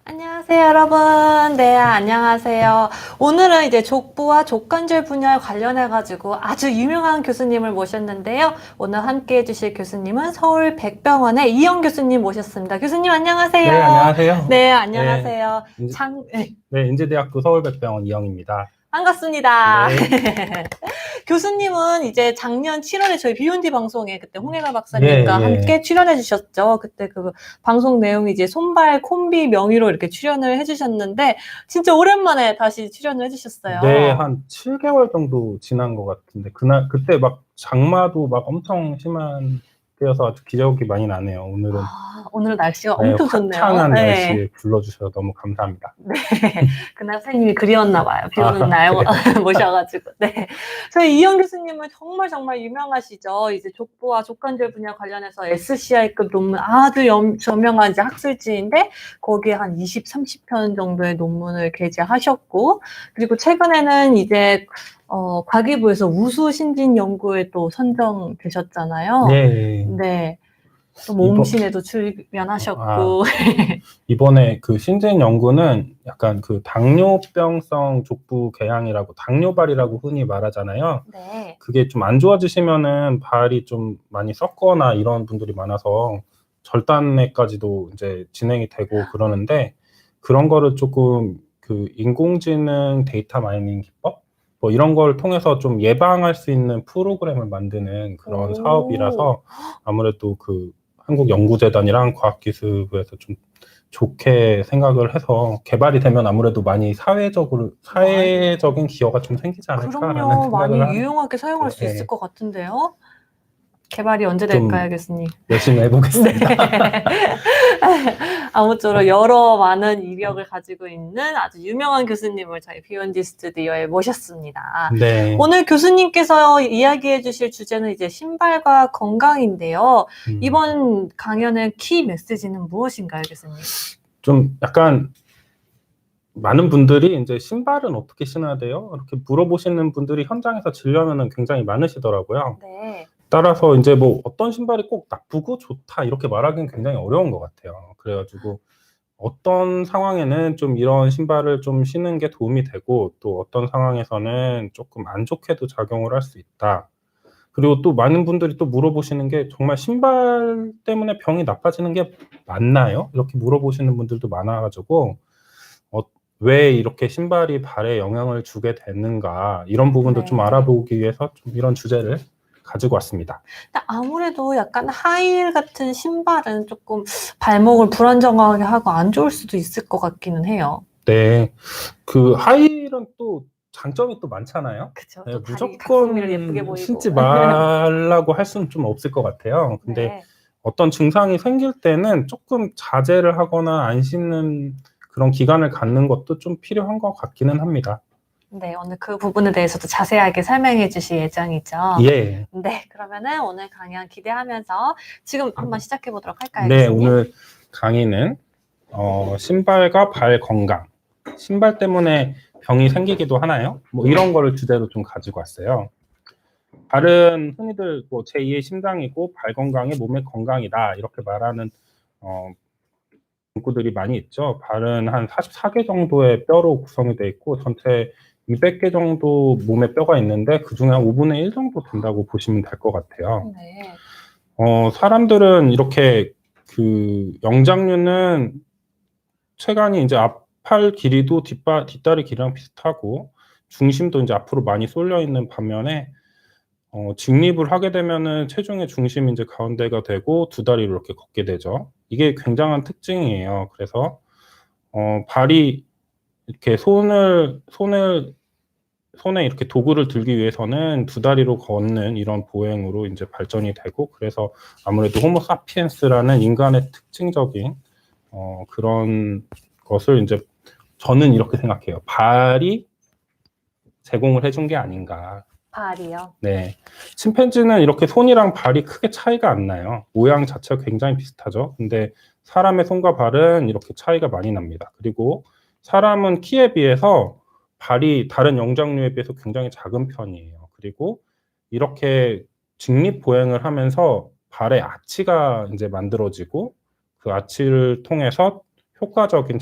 안녕하세요, 여러분. 네, 안녕하세요. 오늘은 이제 족부와 족관절 분야에 관련해가지고 아주 유명한 교수님을 모셨는데요. 오늘 함께 해주실 교수님은 서울 백병원의 이영 교수님 모셨습니다. 교수님, 안녕하세요. 네, 안녕하세요. 네, 네, 안녕하세요. 네, 인제대학교 서울백병원 이영입니다. 반갑습니다. 네, 교수님은 이제 작년 7월에 저희 비욘디 방송에 그때 홍혜가 예, 박사님과 함께 예. 출연해 주셨죠. 그때 그 방송 내용이 이제 손발 콤비 명의로 이렇게 출연을 해 주셨는데 진짜 오랜만에 다시 출연을 해 네, 주셨어요. 한 7개월 정도 지난 것 같은데, 그때 막 장마도 막 엄청 심한 때여서 아주 기억이 많이 나네요. 오늘은, 오늘 날씨가 네, 엄청 좋네요. 화창한 네. 날씨에 불러주셔서 너무 감사합니다. 네. 그날 선생님이 그리웠나 봐요. 비 오는 아, 날 그래요? 모셔가지고. 네. 저희 이영 교수님은 정말 유명하시죠. 이제 족부와 족관절 분야 관련해서 SCI급 논문 아주 저명한 이제 학술지인데 거기에 한 20, 30편 정도의 논문을 게재하셨고 그리고 최근에는 이제 과기부에서 우수 신진 연구에 또 선정되셨잖아요. 네, 네. 또 이번, 몸신에도 아, 출연하셨고. 이번에 그 신진 연구는 약간 그 당뇨병성 족부 궤양이라고 당뇨발이라고 흔히 말하잖아요. 네. 그게 좀 안 좋아지시면은 발이 좀 많이 썩거나 이런 분들이 많아서 절단에까지도 이제 진행이 되고 그러는데 그런 거를 조금 그 인공지능 데이터 마이닝 기법 뭐 이런 걸 통해서 좀 예방할 수 있는 프로그램을 만드는 그런 오. 사업이라서 아무래도 그 한국연구재단이랑 과학기술부에서 좀 좋게 생각을 해서 개발이 되면 아무래도 많이 사회적인 기여가 좀 생기지 않을까라는 그럼요. 많이 생각을 하는 것 유용하게 사용할 같아요. 수 있을 예, 것 같은데요. 개발이 언제 좀 될까요, 교수님? 열심히 해보겠습니다. 네. 아무쪼록 여러 많은 이력을 가지고 있는 아주 유명한 교수님을 저희 비욘디 스튜디오에 모셨습니다. 네, 오늘 교수님께서 이야기해 주실 주제는 이제 신발과 건강인데요. 이번 강연의 키 메시지는 무엇인가요, 교수님? 좀 약간 많은 분들이 이제 신발은 어떻게 신어야 돼요? 이렇게 물어보시는 분들이 현장에서 진료하면은 굉장히 많으시더라고요. 네. 따라서 이제 뭐 어떤 신발이 꼭 나쁘고 좋다 이렇게 말하기는 굉장히 어려운 것 같아요. 그래가지고 어떤 상황에는 좀 이런 신발을 좀 신는 게 도움이 되고 또 어떤 상황에서는 조금 안 좋게도 작용을 할 수 있다. 그리고 또 많은 분들이 또 물어보시는 게 정말 신발 때문에 병이 나빠지는 게 맞나요? 이렇게 물어보시는 분들도 많아가지고 왜 이렇게 신발이 발에 영향을 주게 되는가 이런 부분도 좀 네. 알아보기 위해서 좀 이런 주제를 가지고 왔습니다. 아무래도 약간 하이힐 같은 신발은 조금 발목을 불안정하게 하고 안 좋을 수도 있을 것 같기는 해요. 네, 그 하이힐은 또 장점이 또 많잖아요. 그쵸. 네, 또 다리 각선미를 예쁘게 무조건 보이고. 신지 말라고 할 수는 좀 없을 것 같아요. 근데 네. 어떤 증상이 생길 때는 조금 자제를 하거나 안 신는 그런 기간을 갖는 것도 좀 필요한 것 같기는 합니다. 네, 오늘 그 부분에 대해서도 자세하게 설명해 주실 예정이죠. 예. 네, 그러면은 오늘 강연 기대하면서 지금 한번 시작해 보도록 할까요, 네, 교수님? 오늘 강의는 신발과 발 건강, 신발 때문에 병이 생기기도 하나요? 뭐 이런 거를 주제로 좀 가지고 왔어요. 발은 흔히들 뭐 제2의 심장이고 발 건강이 몸의 건강이다 이렇게 말하는 문구들이 많이 있죠. 발은 한 44개 정도의 뼈로 구성이 되어 있고 전체 200개 정도 몸에 뼈가 있는데 그중에 한 5분의 1 정도 된다고 보시면 될 것 같아요. 네. 사람들은 이렇게 그 영장류는 체간이 이제 앞팔 길이도 뒷다리 길이랑 비슷하고 중심도 이제 앞으로 많이 쏠려 있는 반면에 직립을 하게 되면은 체중의 중심이 이제 가운데가 되고 두 다리로 이렇게 걷게 되죠. 이게 굉장한 특징이에요. 그래서 발이 이렇게 손에 이렇게 도구를 들기 위해서는 두 다리로 걷는 이런 보행으로 이제 발전이 되고 그래서 아무래도 호모사피엔스라는 인간의 특징적인 그런 것을 이제 저는 이렇게 생각해요. 발이 제공을 해준 게 아닌가. 발이요. 네. 침팬지는 이렇게 손이랑 발이 크게 차이가 안 나요. 모양 자체가 굉장히 비슷하죠. 근데 사람의 손과 발은 이렇게 차이가 많이 납니다. 그리고 사람은 키에 비해서 발이 다른 영장류에 비해서 굉장히 작은 편이에요. 그리고 이렇게 직립 보행을 하면서 발에 아치가 이제 만들어지고 그 아치를 통해서 효과적인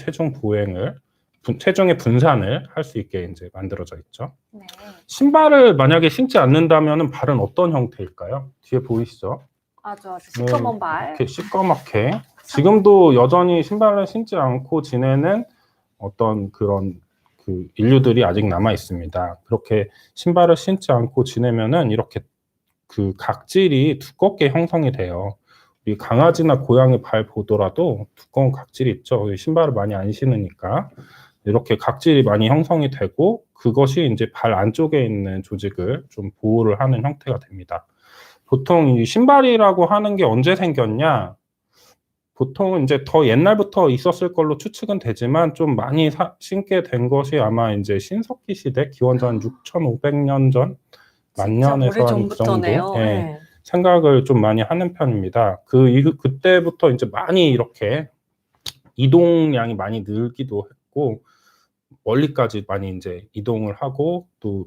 체중의 분산을 할 수 있게 이제 만들어져 있죠. 네. 신발을 만약에 신지 않는다면은 발은 어떤 형태일까요? 뒤에 보이시죠? 아주 시커먼 발. 이렇게 시꺼멓게. 지금도 여전히 신발을 신지 않고 지내는 어떤 그런 그 인류들이 아직 남아 있습니다. 그렇게 신발을 신지 않고 지내면은 이렇게 그 각질이 두껍게 형성이 돼요. 우리 강아지나 고양이 발 보더라도 두꺼운 각질이 있죠. 신발을 많이 안 신으니까 이렇게 각질이 많이 형성이 되고 그것이 이제 발 안쪽에 있는 조직을 좀 보호를 하는 형태가 됩니다. 보통 이 신발이라고 하는 게 언제 생겼냐? 보통은 이제 더 옛날부터 있었을 걸로 추측은 되지만 좀 많이 신게 된 것이 아마 이제 신석기 시대 기원전 6,500년 전 만년에서 한 그 정도 네. 생각을 좀 많이 하는 편입니다. 그때부터 이제 많이 이렇게 이동량이 많이 늘기도 했고 멀리까지 많이 이제 이동을 하고 또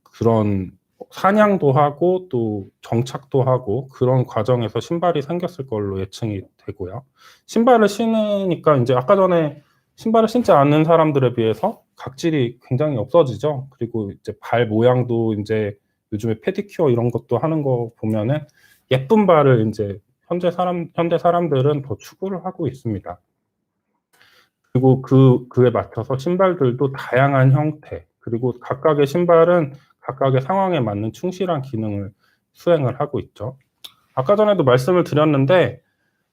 그런 사냥도 하고 또 정착도 하고 그런 과정에서 신발이 생겼을 걸로 예측이 되고요. 신발을 신으니까 이제 아까 전에 신발을 신지 않는 사람들에 비해서 각질이 굉장히 없어지죠. 그리고 이제 발 모양도 이제 요즘에 페디큐어 이런 것도 하는 거 보면은 예쁜 발을 이제 현대 사람들은 더 추구를 하고 있습니다. 그리고 그에 맞춰서 신발들도 다양한 형태, 그리고 각각의 신발은 각각의 상황에 맞는 충실한 기능을 수행을 하고 있죠. 아까 전에도 말씀을 드렸는데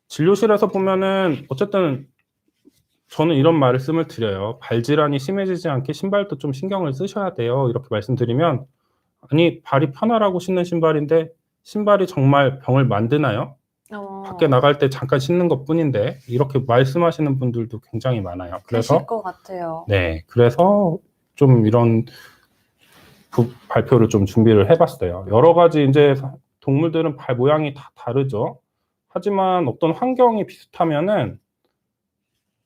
진료실에서 보면은 어쨌든 저는 이런 말씀을 드려요. 발 질환이 심해지지 않게 신발도 좀 신경을 쓰셔야 돼요. 이렇게 말씀드리면 아니 발이 편하라고 신는 신발인데 신발이 정말 병을 만드나요? 밖에 나갈 때 잠깐 신는 것뿐인데 이렇게 말씀하시는 분들도 굉장히 많아요. 그래서 그러실 것 같아요. 네, 그래서 좀 이런 발표를 좀 준비를 해봤어요. 여러 가지 이제 동물들은 발 모양이 다 다르죠. 하지만 어떤 환경이 비슷하면은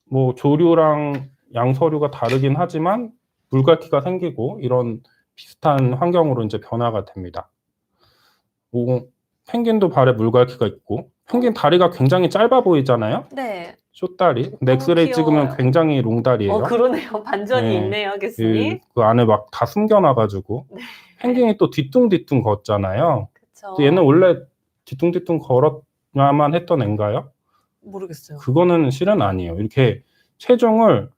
뭐 조류랑 양서류가 다르긴 하지만 물갈퀴가 생기고 이런 비슷한 환경으로 이제 변화가 됩니다. 뭐 펭귄도 발에 물갈퀴가 있고 펭귄 다리가 굉장히 짧아 보이잖아요. 네. 숏다리. 엑스레이 찍으면 굉장히 롱다리예요. 그러네요. 반전이 네. 있네요, 교수님. 그 안에 막 다 숨겨놔가지고 네. 펭귄이 또 뒤뚱뒤뚱 걷잖아요. 그쵸. 얘는 원래 뒤뚱뒤뚱 걸어야만 했던 앤가요? 모르겠어요. 그거는 실은 아니에요. 이렇게 체중을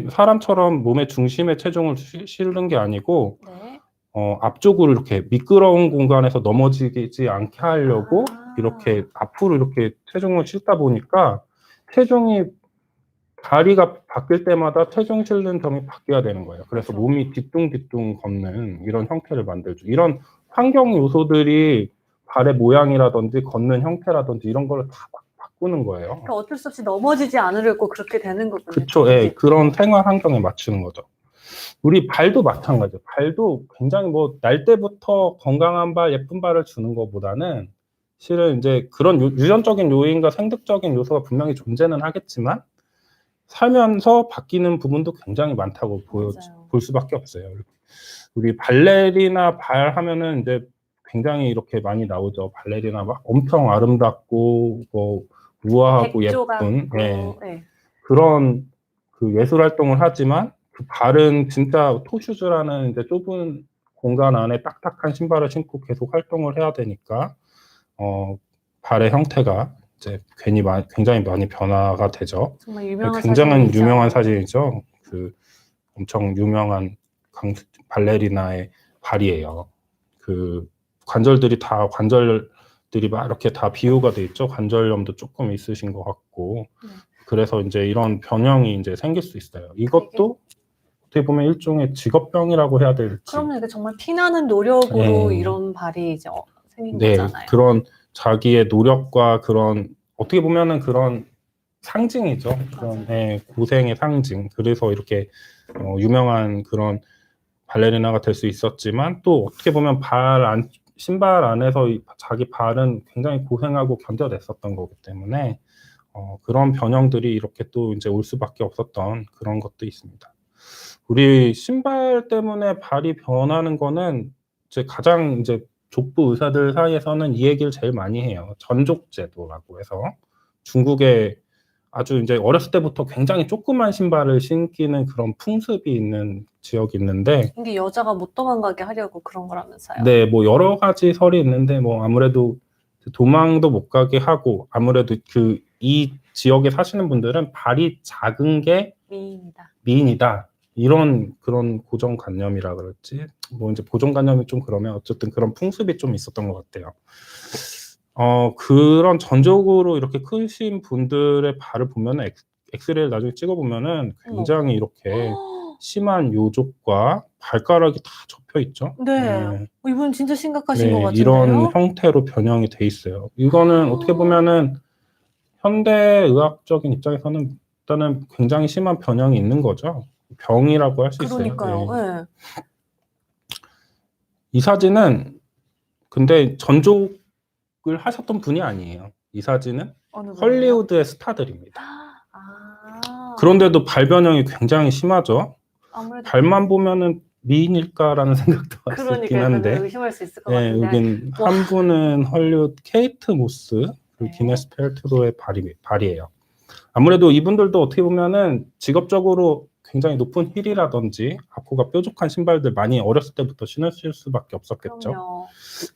사람처럼 몸의 중심에 체중을 실는 게 아니고 네. 앞쪽으로 이렇게 미끄러운 공간에서 넘어지지 않게 하려고 이렇게 앞으로 이렇게 체중을 싣다 보니까 다리가 바뀔 때마다 체중 실는 점이 바뀌어야 되는 거예요. 그래서 몸이 뒤뚱뒤뚱 걷는 이런 형태를 만들죠. 이런 환경 요소들이 발의 모양이라든지 걷는 형태라든지 이런 걸 다 바꾸는 거예요. 그러니까 어쩔 수 없이 넘어지지 않으려고 그렇게 되는 거군요. 그쵸. 예, 그런 생활 환경에 맞추는 거죠. 우리 발도 마찬가지예요. 발도 굉장히 뭐 날 때부터 건강한 발, 예쁜 발을 주는 것보다는 실은 이제 그런 유전적인 요인과 생득적인 요소가 분명히 존재는 하겠지만 살면서 바뀌는 부분도 굉장히 많다고 볼 수밖에 없어요. 우리 발레리나 발 하면은 이제 굉장히 이렇게 많이 나오죠. 발레리나 막 엄청 아름답고 뭐 우아하고 예쁜 그런 그 예술 활동을 하지만 그 발은 진짜 토슈즈라는 이제 좁은 공간 안에 딱딱한 신발을 신고 계속 활동을 해야 되니까 발의 형태가 이제 굉장히 많이 변화가 되죠. 정말 유명한 굉장한 유명한 사진이죠. 그 엄청 유명한 발레리나의 발이에요. 그 관절들이 막 이렇게 다 비유가 돼 있죠. 관절염도 조금 있으신 것 같고. 그래서 이제 이런 변형이 이제 생길 수 있어요. 이것도 어떻게 보면 일종의 직업병이라고 해야 될지. 그러면 이게 정말 피나는 노력으로 이런 발이 이제 생긴 거잖아요. 그런 자기의 노력과 그런 어떻게 보면은 그런 상징이죠. 그런 고생의 상징. 그래서 이렇게 유명한 그런 발레리나가 될 수 있었지만 또 어떻게 보면 신발 안에서 자기 발은 굉장히 고생하고 견뎌냈었던 거기 때문에 그런 변형들이 이렇게 또 이제 올 수밖에 없었던 그런 것도 있습니다. 우리 신발 때문에 발이 변하는 거는 이제 가장 이제 족부 의사들 사이에서는 이 얘기를 제일 많이 해요. 전족제도라고 해서 중국의 아주 이제 어렸을 때부터 굉장히 조그만 신발을 신기는 그런 풍습이 있는 지역이 있는데, 이게 여자가 못 도망가게 하려고 그런 거라면서요. 네, 뭐 여러 가지 설이 있는데 뭐 아무래도 도망도 못 가게 하고, 아무래도 이 지역에 사시는 분들은 발이 작은 게 미인이다. 미인이다, 이런 그런 고정관념이라 그럴지, 뭐 이제 고정관념이 좀 그러면 어쨌든 그런 풍습이 좀 있었던 것 같아요. 그런 전적으로 이렇게 크신 분들의 발을 보면은 엑스레이를 나중에 찍어보면은 굉장히 이렇게 심한 요족과 발가락이 다 접혀 있죠. 네. 이분 진짜 심각하신 것 네, 같은데요. 이런 형태로 변형이 돼 있어요. 이거는 어떻게 보면은 현대의학적인 입장에서는 일단은 굉장히 심한 변형이 있는 거죠. 병이라고 할 수 있어요. 그러니까요. 예. 네. 이 사진은 근데 전족을 하셨던 분이 아니에요. 이 사진은 어느 분이요? 헐리우드의 스타들입니다. 아. 그런데도 발 변형이 굉장히 심하죠. 아무래도 발만 보면은 미인일까라는 생각도 할 수 있긴 그러니까요. 한데, 의심할 수 있을 것 예, 같은데. 여긴 와. 한 분은 헐리우드 케이트 모스, 그리고 네. 기네스 펠트로의 발이에요. 아무래도 이분들도 어떻게 보면은 직업적으로 굉장히 높은 힐이라든지 앞코가 뾰족한 신발들 많이 어렸을 때부터 신으실 수밖에 없었겠죠. 그럼요.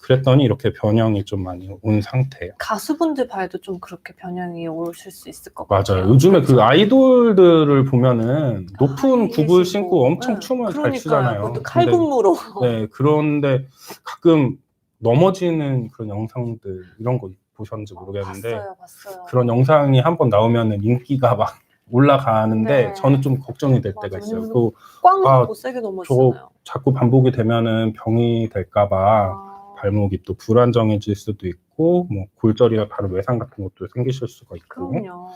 그랬더니 이렇게 변형이 좀 많이 온 상태예요. 가수분들 발도 좀 그렇게 변형이 오실 수 있을 것 같아요. 맞아요. 요즘에 그 그렇죠? 아이돌들을 보면은 높은 하이힐 굽을 신고. 신고 엄청 네. 춤을 잘 그러니까요. 추잖아요. 그것도 근데 칼군무로. 네, 그런데 가끔 넘어지는 그런 영상들, 이런 거 보셨는지 모르겠는데, 봤어요. 그런 영상이 한번 나오면은 인기가 막 올라가는데 네. 저는 좀 걱정이 될 때가 맞아요. 있어요. 왜냐면 또 꽝 아, 맞고 세게 넘어지잖아요. 자꾸 반복이 되면은 병이 될까봐 발목이 또 불안정해질 수도 있고, 뭐 골절이나 다른 외상 같은 것도 생기실 수가 있고. 그럼요.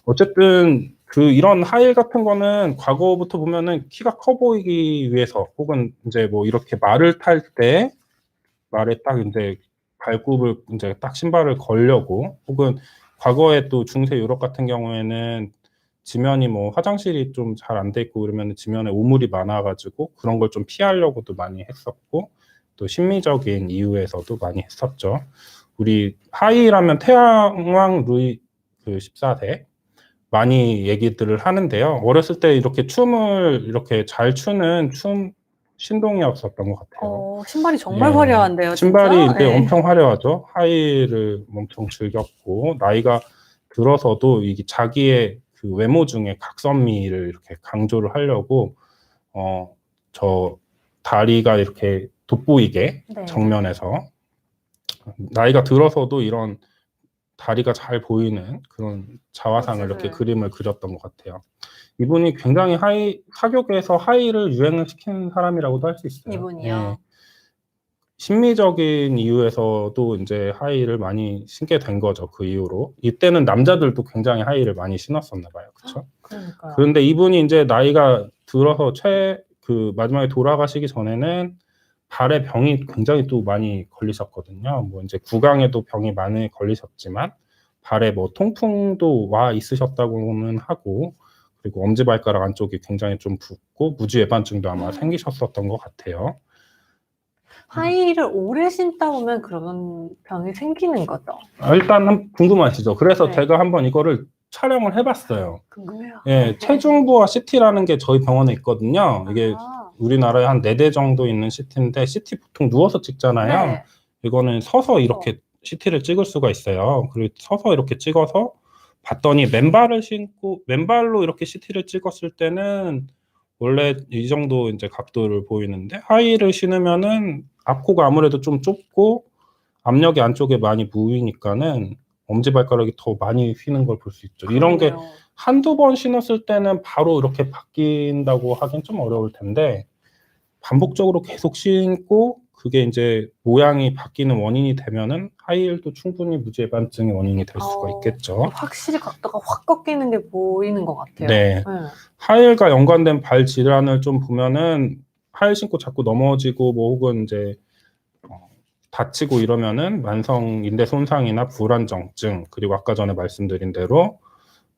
어쨌든 이런 하일 같은 거는 과거부터 보면은 키가 커 보이기 위해서, 혹은 이제 뭐 이렇게 말을 탈 때 말에 딱 이제 발굽을 이제 딱 신발을 걸려고, 혹은 과거에 또 중세 유럽 같은 경우에는 지면이 뭐 화장실이 좀 잘 안 돼 있고 그러면 지면에 오물이 많아가지고 그런 걸 좀 피하려고도 많이 했었고, 또 심리적인 이유에서도 많이 했었죠. 우리 하이라면 태양왕 루이 14세 많이 얘기들을 하는데요. 어렸을 때 이렇게 춤을 이렇게 잘 추는 신동이었었던 것 같아요. 신발이 정말 예, 화려한데요, 신발이 진짜? 이때 네. 엄청 화려하죠. 하이를 엄청 즐겼고, 나이가 들어서도 이게 자기의 그 외모 중에 각선미를 이렇게 강조를 하려고 저 다리가 이렇게 돋보이게 네. 정면에서, 나이가 들어서도 이런 다리가 잘 보이는 그런 자화상을 이렇게 그림을 그렸던 것 같아요. 이분이 굉장히 사교계에서 하이를 유행을 시킨 사람이라고도 할 수 있어요. 이분이요? 예. 심미적인 이유에서도 이제 하이를 많이 신게 된 거죠. 그 이후로. 이때는 남자들도 굉장히 하이를 많이 신었었나 봐요. 그렇죠? 그러니까요. 그런데 이분이 이제 나이가 들어서 마지막에 돌아가시기 전에는 발에 병이 굉장히 또 많이 걸리셨거든요. 뭐 이제 구강에도 병이 많이 걸리셨지만 발에 뭐 통풍도 와 있으셨다고는 하고, 그리고 엄지발가락 안쪽이 굉장히 좀 붓고 무지외반증도 아마 생기셨었던 것 같아요. 하이힐을 오래 신다 보면 그런 병이 생기는 거죠. 일단 궁금하시죠? 그래서 네. 제가 한번 이거를 촬영을 해봤어요. 궁금해요. 예, 체중부와 CT라는 게 저희 병원에 있거든요. 이게 우리나라에 한 4대 정도 있는 CT인데, CT 보통 누워서 찍잖아요. 네. 이거는 서서 이렇게 CT를 찍을 수가 있어요. 그리고 서서 이렇게 찍어서 봤더니 맨발로 이렇게 CT를 찍었을 때는 원래 이 정도 이제 각도를 보이는데, 하이를 신으면은 앞코가 아무래도 좀 좁고 압력이 안쪽에 많이 보이니까는 엄지발가락이 더 많이 휘는 걸 볼 수 있죠. 이런 게 한두 번 신었을 때는 바로 이렇게 바뀐다고 하긴 좀 어려울 텐데, 반복적으로 계속 신고 그게 이제 모양이 바뀌는 원인이 되면은 하이힐도 충분히 무지외반증의 원인이 될 수가 있겠죠. 확실히 각도가 확 꺾이는 게 보이는 것 같아요. 네. 하이힐과 연관된 발 질환을 좀 보면은, 하이힐 신고 자꾸 넘어지고 뭐 혹은 이제 다치고 이러면은 만성 인대 손상이나 불안정증, 그리고 아까 전에 말씀드린 대로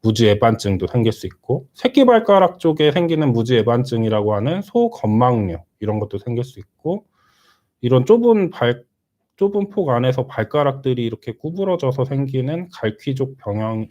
무지외반증도 생길 수 있고, 새끼발가락 쪽에 생기는 무지외반증이라고 하는 소건망류, 이런 것도 생길 수 있고, 이런 좁은 좁은 폭 안에서 발가락들이 이렇게 구부러져서 생기는 갈퀴족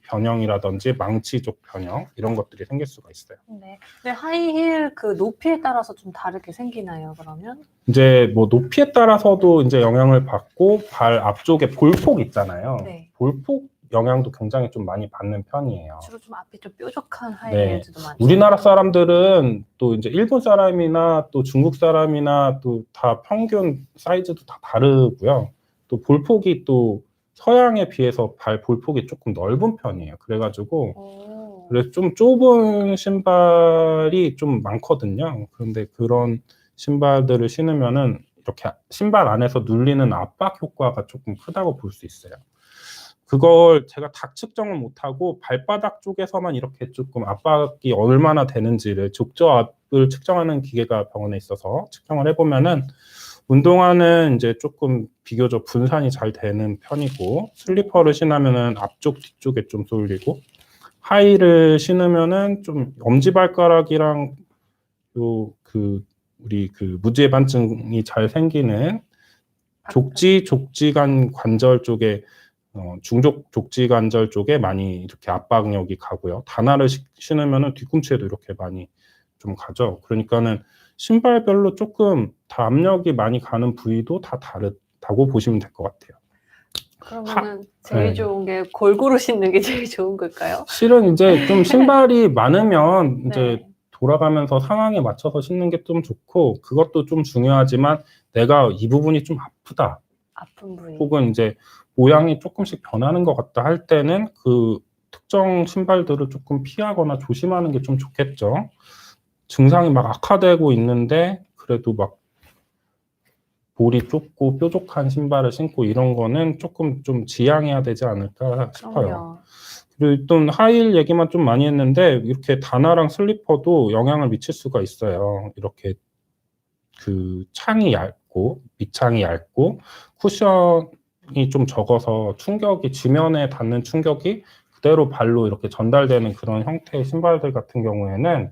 변형이라든지 망치족 변형 이런 것들이 생길 수가 있어요. 네. 근데 하이힐 그 높이에 따라서 좀 다르게 생기나요, 그러면? 이제 뭐 높이에 따라서도 이제 영향을 받고 발 앞쪽에 볼폭 있잖아요. 네. 볼폭 영향도 굉장히 좀 많이 받는 편이에요. 주로 좀 앞이 좀 뾰족한 네. 하이힐즈도 많죠. 우리나라 사람들은 또 이제 일본 사람이나 또 중국 사람이나 또 다 평균 사이즈도 다 다르고요. 또 볼폭이 또 서양에 비해서 발 볼폭이 조금 넓은 편이에요. 그래가지고 오. 그래서 좀 좁은 신발이 좀 많거든요. 그런데 그런 신발들을 신으면은 이렇게 신발 안에서 눌리는 압박 효과가 조금 크다고 볼 수 있어요. 그걸 제가 다 측정을 못하고 발바닥 쪽에서만 이렇게 조금 압박이 얼마나 되는지를 족저압을 측정하는 기계가 병원에 있어서 측정을 해보면은 운동화는 이제 조금 비교적 분산이 잘 되는 편이고 슬리퍼를 신으면은 앞쪽 뒤쪽에 좀 쏠리고 하이를 신으면은 좀 엄지발가락이랑 우리 무지의 반증이 잘 생기는 족지간 관절 쪽에 중족 족지 관절 쪽에 많이 이렇게 압박력이 가고요. 단화를 신으면은 뒤꿈치에도 이렇게 많이 좀 가죠. 그러니까는 신발별로 조금 다 압력이 많이 가는 부위도 다 다르다고 보시면 될 것 같아요. 그러면은 제일 네. 좋은 게 골고루 신는 게 제일 좋은 걸까요? 실은 이제 좀 신발이 많으면 이제 네. 돌아가면서 상황에 맞춰서 신는 게 좀 좋고 그것도 좀 중요하지만 내가 이 부분이 좀 아프다. 아픈 부위. 혹은 이제 모양이 조금씩 변하는 것 같다 할 때는 그 특정 신발들을 조금 피하거나 조심하는 게 좀 좋겠죠. 증상이 막 악화되고 있는데 그래도 막 볼이 좁고 뾰족한 신발을 신고 이런 거는 조금 좀 지양해야 되지 않을까 싶어요. 그럼요. 그리고 또 하이힐 얘기만 좀 많이 했는데 이렇게 단화랑 슬리퍼도 영향을 미칠 수가 있어요. 이렇게 그 창이 얇고 밑창이 얇고 쿠션이 좀 적어서 충격이 지면에 닿는 충격이 그대로 발로 이렇게 전달되는 그런 형태의 신발들 같은 경우에는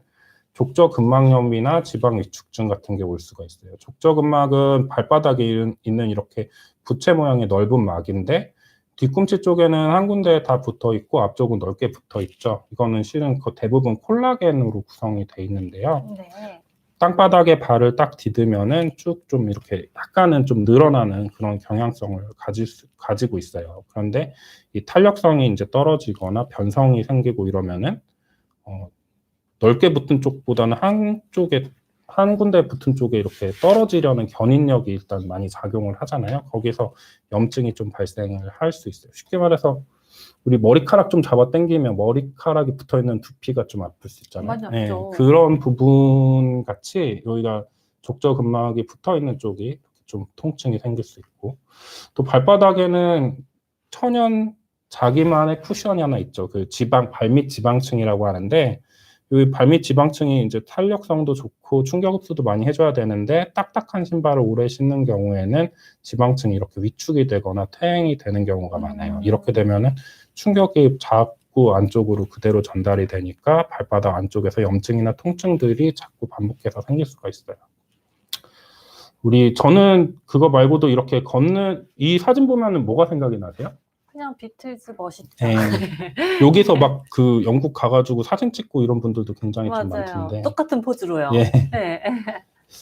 족저근막염이나 지방 위축증 같은 게 올 수가 있어요. 족저근막은 발바닥에 있는 이렇게 부채 모양의 넓은 막인데 뒤꿈치 쪽에는 한 군데 다 붙어 있고 앞쪽은 넓게 붙어 있죠. 이거는 실은 대부분 콜라겐으로 구성이 돼 있는데요. 네. 땅바닥에 발을 딱 디디면은 쭉 좀 이렇게 약간은 좀 늘어나는 그런 경향성을 가지고 있어요. 그런데 이 탄력성이 이제 떨어지거나 변성이 생기고 이러면은 넓게 붙은 쪽보다는 한 군데 붙은 쪽에 이렇게 떨어지려는 견인력이 일단 많이 작용을 하잖아요. 거기서 염증이 좀 발생을 할 수 있어요. 쉽게 말해서 우리 머리카락 좀 잡아 당기면 머리카락이 붙어 있는 두피가 좀 아플 수 있잖아요. 많이 아프죠. 그런 부분 같이 여기가 족저근막이 붙어 있는 쪽이 좀 통증이 생길 수 있고 또 발바닥에는 천연 자기만의 쿠션이 하나 있죠. 그 발밑 지방층이라고 하는데 이 발밑 지방층이 이제 탄력성도 좋고 충격 흡수도 많이 해줘야 되는데 딱딱한 신발을 오래 신는 경우에는 지방층이 이렇게 위축이 되거나 퇴행이 되는 경우가 많아요. 이렇게 되면은 충격이 자꾸 안쪽으로 그대로 전달이 되니까 발바닥 안쪽에서 염증이나 통증들이 자꾸 반복해서 생길 수가 있어요. 저는 그거 말고도 이렇게 걷는 이 사진 보면은 뭐가 생각이 나세요? 그냥 비틀즈 멋있죠. 네. 여기서 막 그 영국 가가지고 사진 찍고 이런 분들도 굉장히 좀 맞아요. 많던데. 똑같은 포즈로요. 예. 네.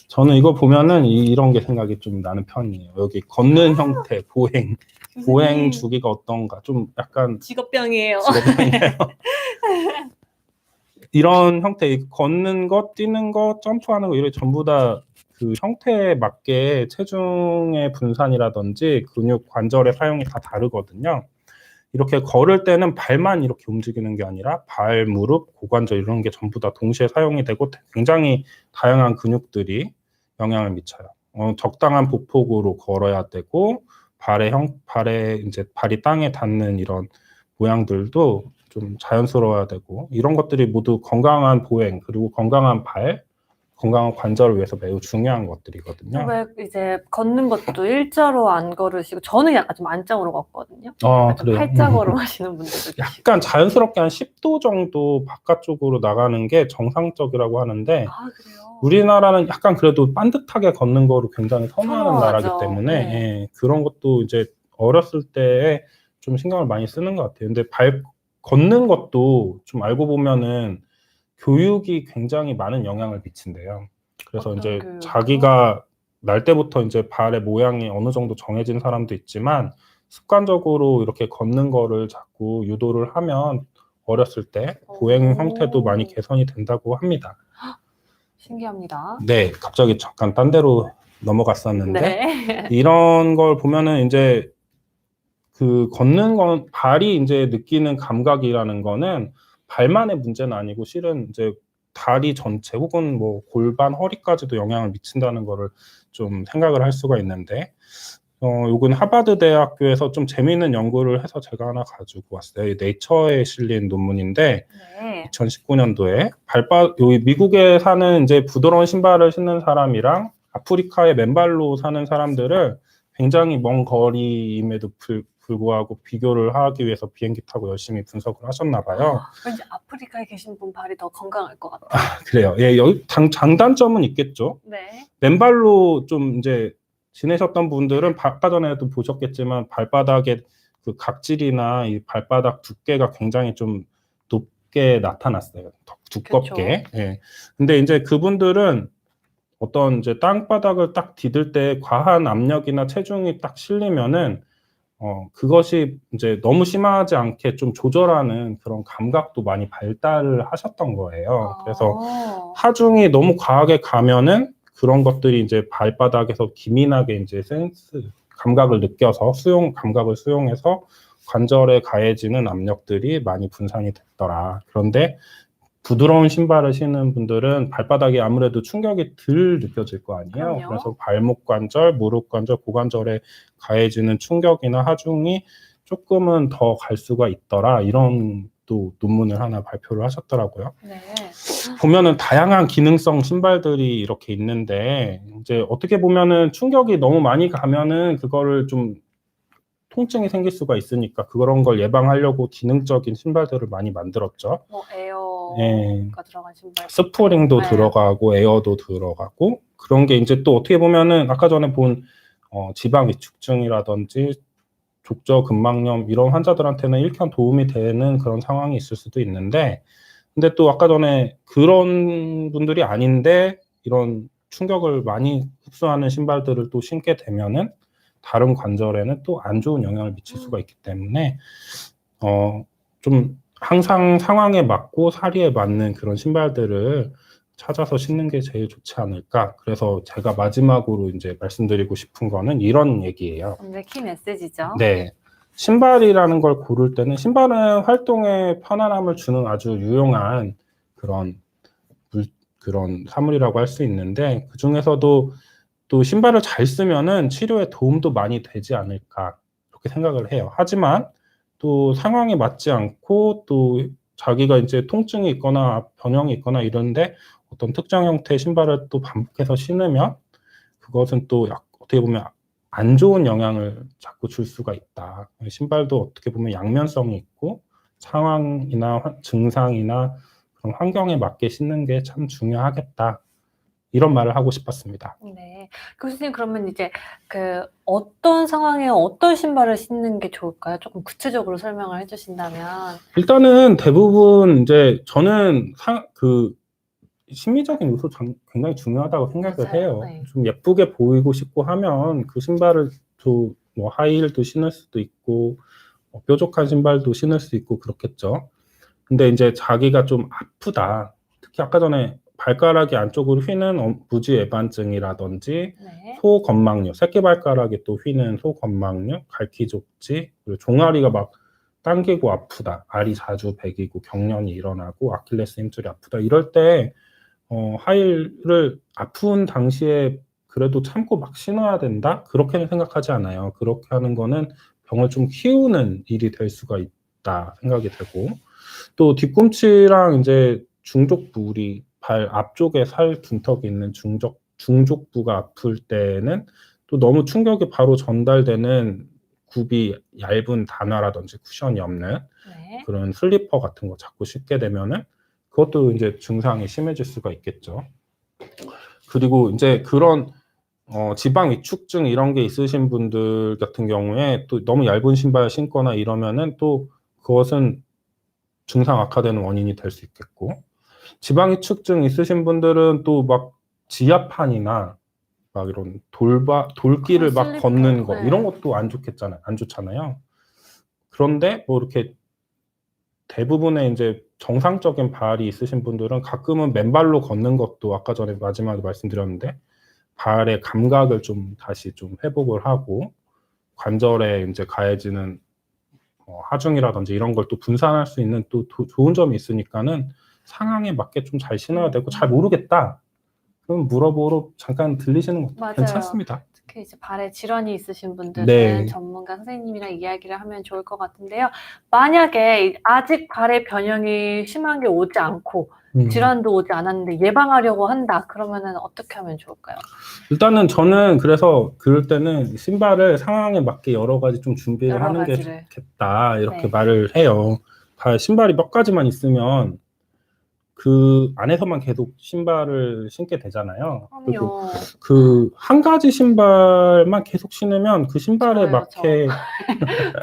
저는 이거 보면은 이런 게 생각이 좀 나는 편이에요. 여기 걷는 형태, 보행 주기가 어떤가 좀 약간 직업병이에요. 직업병이에요. 이런 형태, 걷는 것, 뛰는 것, 점프하는 거 이런 전부 다 그 형태에 맞게 체중의 분산이라든지 근육 관절의 사용이 다 다르거든요. 이렇게 걸을 때는 발만 이렇게 움직이는 게 아니라 발, 무릎, 고관절 이런 게 전부 다 동시에 사용이 되고 굉장히 다양한 근육들이 영향을 미쳐요. 적당한 보폭으로 걸어야 되고 발에 이제 발이 땅에 닿는 이런 모양들도 좀 자연스러워야 되고 이런 것들이 모두 건강한 보행 그리고 건강한 발, 건강한 관절을 위해서 매우 중요한 것들이거든요. 왜 이제 걷는 것도 일자로 안 걸으시고 저는 약간 좀 안짝으로 걷거든요. 아, 약간 그래요? 팔짝으로 하시는 분들도 계시고. 약간 자연스럽게 한 10도 정도 바깥쪽으로 나가는 게 정상적이라고 하는데 아, 그래요? 우리나라는 약간 그래도 반듯하게 걷는 거를 굉장히 선호하는 나라기 선호하죠. 때문에 네. 예, 그런 것도 이제 어렸을 때에 좀 신경을 많이 쓰는 것 같아요. 근데 걷는 것도 좀 알고 보면은 교육이 굉장히 많은 영향을 미친대요. 그래서 어떤 이제 교육이요? 자기가 날 때부터 이제 발의 모양이 어느 정도 정해진 사람도 있지만 습관적으로 이렇게 걷는 거를 자꾸 유도를 하면 어렸을 때 보행 형태도 많이 개선이 된다고 합니다. 신기합니다. 네, 갑자기 잠깐 딴 데로 넘어갔었는데 네. 이런 걸 보면은 이제 그 걷는 건 발이 이제 느끼는 감각이라는 거는 발만의 문제는 아니고 실은 이제 다리 전체 혹은 뭐 골반, 허리까지도 영향을 미친다는 거를 좀 생각을 할 수가 있는데 요건 하버드 대학교에서 좀 재미있는 연구를 해서 제가 하나 가지고 왔어요. 네이처에 실린 논문인데 네. 2019년도에 여기 미국에 사는 이제 부드러운 신발을 신는 사람이랑 아프리카의 맨발로 사는 사람들을 굉장히 먼 거리임에도 불구하고 비교를 하기 위해서 비행기 타고 열심히 분석을 하셨나 봐요. 왠지 아프리카에 계신 분 발이 더 건강할 것 같아요. 그래요. 예, 여기 장단점은 있겠죠. 네. 맨발로 좀 이제 지내셨던 분들은 아까 전에도 보셨겠지만 발바닥의 그 각질이나 이 발바닥 두께가 굉장히 좀 높게 나타났어요. 두껍게. 그쵸. 예. 근데 이제 그분들은 어떤 이제 땅바닥을 딱 디딜 때 과한 압력이나 체중이 딱 실리면은 그것이 이제 너무 심하지 않게 좀 조절하는 그런 감각도 많이 발달을 하셨던 거예요. 그래서 하중이 너무 과하게 가면은 그런 것들이 이제 발바닥에서 기민하게 이제 감각을 느껴서 감각을 수용해서 관절에 가해지는 압력들이 많이 분산이 됐더라. 그런데 부드러운 신발을 신는 분들은 발바닥에 아무래도 충격이 덜 느껴질 거 아니에요. 그럼요. 그래서 발목 관절, 무릎 관절, 고관절에 가해지는 충격이나 하중이 조금은 더 갈 수가 있더라. 이런 또 논문을 하나 발표를 하셨더라고요. 네. 보면은 다양한 기능성 신발들이 이렇게 있는데 이제 어떻게 보면은 충격이 너무 많이 가면은 그거를 좀 통증이 생길 수가 있으니까 그런 걸 예방하려고 기능적인 신발들을 많이 만들었죠. 뭐 에어가 예. 들어간 신발. 스프링도 네. 들어가고 에어도 들어가고 그런 게 이제 또 어떻게 보면은 아까 전에 본 지방 위축증이라든지 족저근막염 이런 환자들한테는 일견 도움이 되는 그런 상황이 있을 수도 있는데 근데 또 아까 전에 그런 분들이 아닌데 이런 충격을 많이 흡수하는 신발들을 또 신게 되면은 다른 관절에는 또 안 좋은 영향을 미칠 수가 있기 때문에 좀 항상 상황에 맞고 사리에 맞는 그런 신발들을 찾아서 신는 게 제일 좋지 않을까. 그래서 제가 마지막으로 이제 말씀드리고 싶은 거는 이런 얘기예요. 오늘 키 메시지죠. 네. 신발이라는 걸 고를 때는 신발은 활동에 편안함을 주는 아주 유용한 그런 사물이라고 할 수 있는데 그중에서도 또 신발을 잘 쓰면은 치료에 도움도 많이 되지 않을까 그렇게 생각을 해요. 하지만 또 상황에 맞지 않고 또 자기가 이제 통증이 있거나 변형이 있거나 이런데 어떤 특정 형태의 신발을 또 반복해서 신으면 그것은 또 어떻게 보면 안 좋은 영향을 자꾸 줄 수가 있다. 신발도 어떻게 보면 양면성이 있고 상황이나 증상이나 그런 환경에 맞게 신는 게 참 중요하겠다. 이런 말을 하고 싶었습니다. 네. 교수님 그러면 이제 그 어떤 상황에 어떤 신발을 신는 게 좋을까요? 조금 구체적으로 설명을 해 주신다면. 일단은 대부분 이제 저는 심리적인 요소 굉장히 중요하다고 생각을 맞아요. 해요. 네. 좀 예쁘게 보이고 싶고 하면 그 신발을 뭐 하이힐도 신을 수도 있고 뾰족한 신발도 신을 수 있고 그렇겠죠. 근데 이제 자기가 좀 아프다. 특히 아까 전에 발가락이 안쪽으로 휘는 무지외반증이라든지 네. 소건막류, 새끼발가락이 또 휘는 소건막류, 갈퀴족지, 그리고 종아리가 막 당기고 아프다. 알이 자주 배기고 경련이 일어나고 아킬레스 힘줄이 아프다. 이럴 때 하이힐을 아픈 당시에 그래도 참고 막 신어야 된다? 그렇게는 생각하지 않아요. 그렇게 하는 거는 병을 좀 키우는 일이 될 수가 있다 생각이 되고 또 뒤꿈치랑 이제 중족부 우리 발 앞쪽에 살 둔턱이 있는 중족부가 아플 때는 또 너무 충격이 바로 전달되는 굽이 얇은 단화라든지 쿠션이 없는 네. 그런 슬리퍼 같은 거 자꾸 신게 되면은 그것도 이제 증상이 심해질 수가 있겠죠. 그리고 이제 그런 지방 위축증 이런 게 있으신 분들 같은 경우에 또 너무 얇은 신발 신거나 이러면은 또 그것은 증상 악화되는 원인이 될 수 있겠고, 지방 위축증 있으신 분들은 또 막 지하판이나 막 이런 돌길을 막 슬리퍼, 걷는 거 네. 이런 것도 안 좋잖아요. 그런데 뭐 이렇게 대부분의 이제 정상적인 발이 있으신 분들은 가끔은 맨발로 걷는 것도 아까 전에 마지막에 말씀드렸는데 발의 감각을 좀 다시 좀 회복을 하고 관절에 이제 가해지는 하중이라든지 이런 걸 또 분산할 수 있는 또 좋은 점이 있으니까는 상황에 맞게 좀 잘 신어야 되고, 잘 모르겠다 그럼 물어보러 잠깐 들리시는 것도 맞아요. 괜찮습니다. 특히 이제 발에 질환이 있으신 분들은 네. 전문가 선생님이랑 이야기를 하면 좋을 것 같은데요. 만약에 아직 발의 변형이 심한 게 오지 않고 질환도 오지 않았는데 예방하려고 한다. 그러면은 어떻게 하면 좋을까요? 일단은 저는 그래서 그럴 때는 신발을 상황에 맞게 여러 가지 좀 준비를 여러 하는 게 가지를. 좋겠다 이렇게 네. 말을 해요. 신발이 몇 가지만 있으면 그 안에서만 계속 신발을 신게 되잖아요. 그리고 그럼요. 그 한 가지 신발만 계속 신으면 그 신발에 저요, 맞게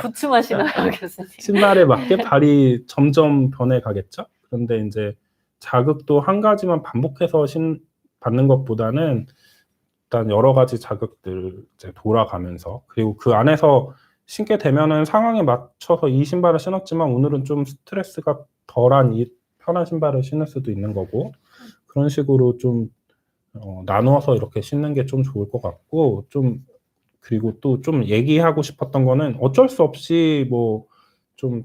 부츠만 신어요, 교수님. 신발에 맞게 발이 점점 변해가겠죠. 그런데 이제 자극도 한 가지만 반복해서 받는 것보다는 일단 여러 가지 자극들 이제 돌아가면서, 그리고 그 안에서 신게 되면은 상황에 맞춰서 이 신발을 신었지만 오늘은 좀 스트레스가 덜한 이 편한 신발을 신을 수도 있는 거고, 그런 식으로 좀 나누어서 이렇게 신는 게 좀 좋을 것 같고, 좀 그리고 또 좀 얘기하고 싶었던 거는 어쩔 수 없이 뭐 좀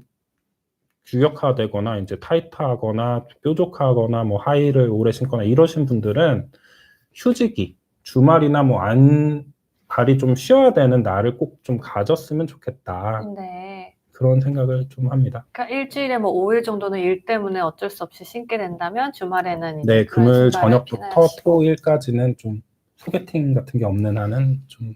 규격화되거나 이제 타이트하거나 뾰족하거나 뭐 하이를 오래 신거나 이러신 분들은 휴지기, 주말이나 뭐 발이 좀 쉬어야 되는 날을 꼭 좀 가졌으면 좋겠다. 네. 그런 생각을 좀 합니다. 그러니까 일주일에 뭐 5일 정도는 일 때문에 어쩔 수 없이 신게 된다면 주말에는 이제 네, 그런 금요일 신발을 저녁부터 신으시고. 토일까지는 좀 소개팅 같은 게 없는 한은 좀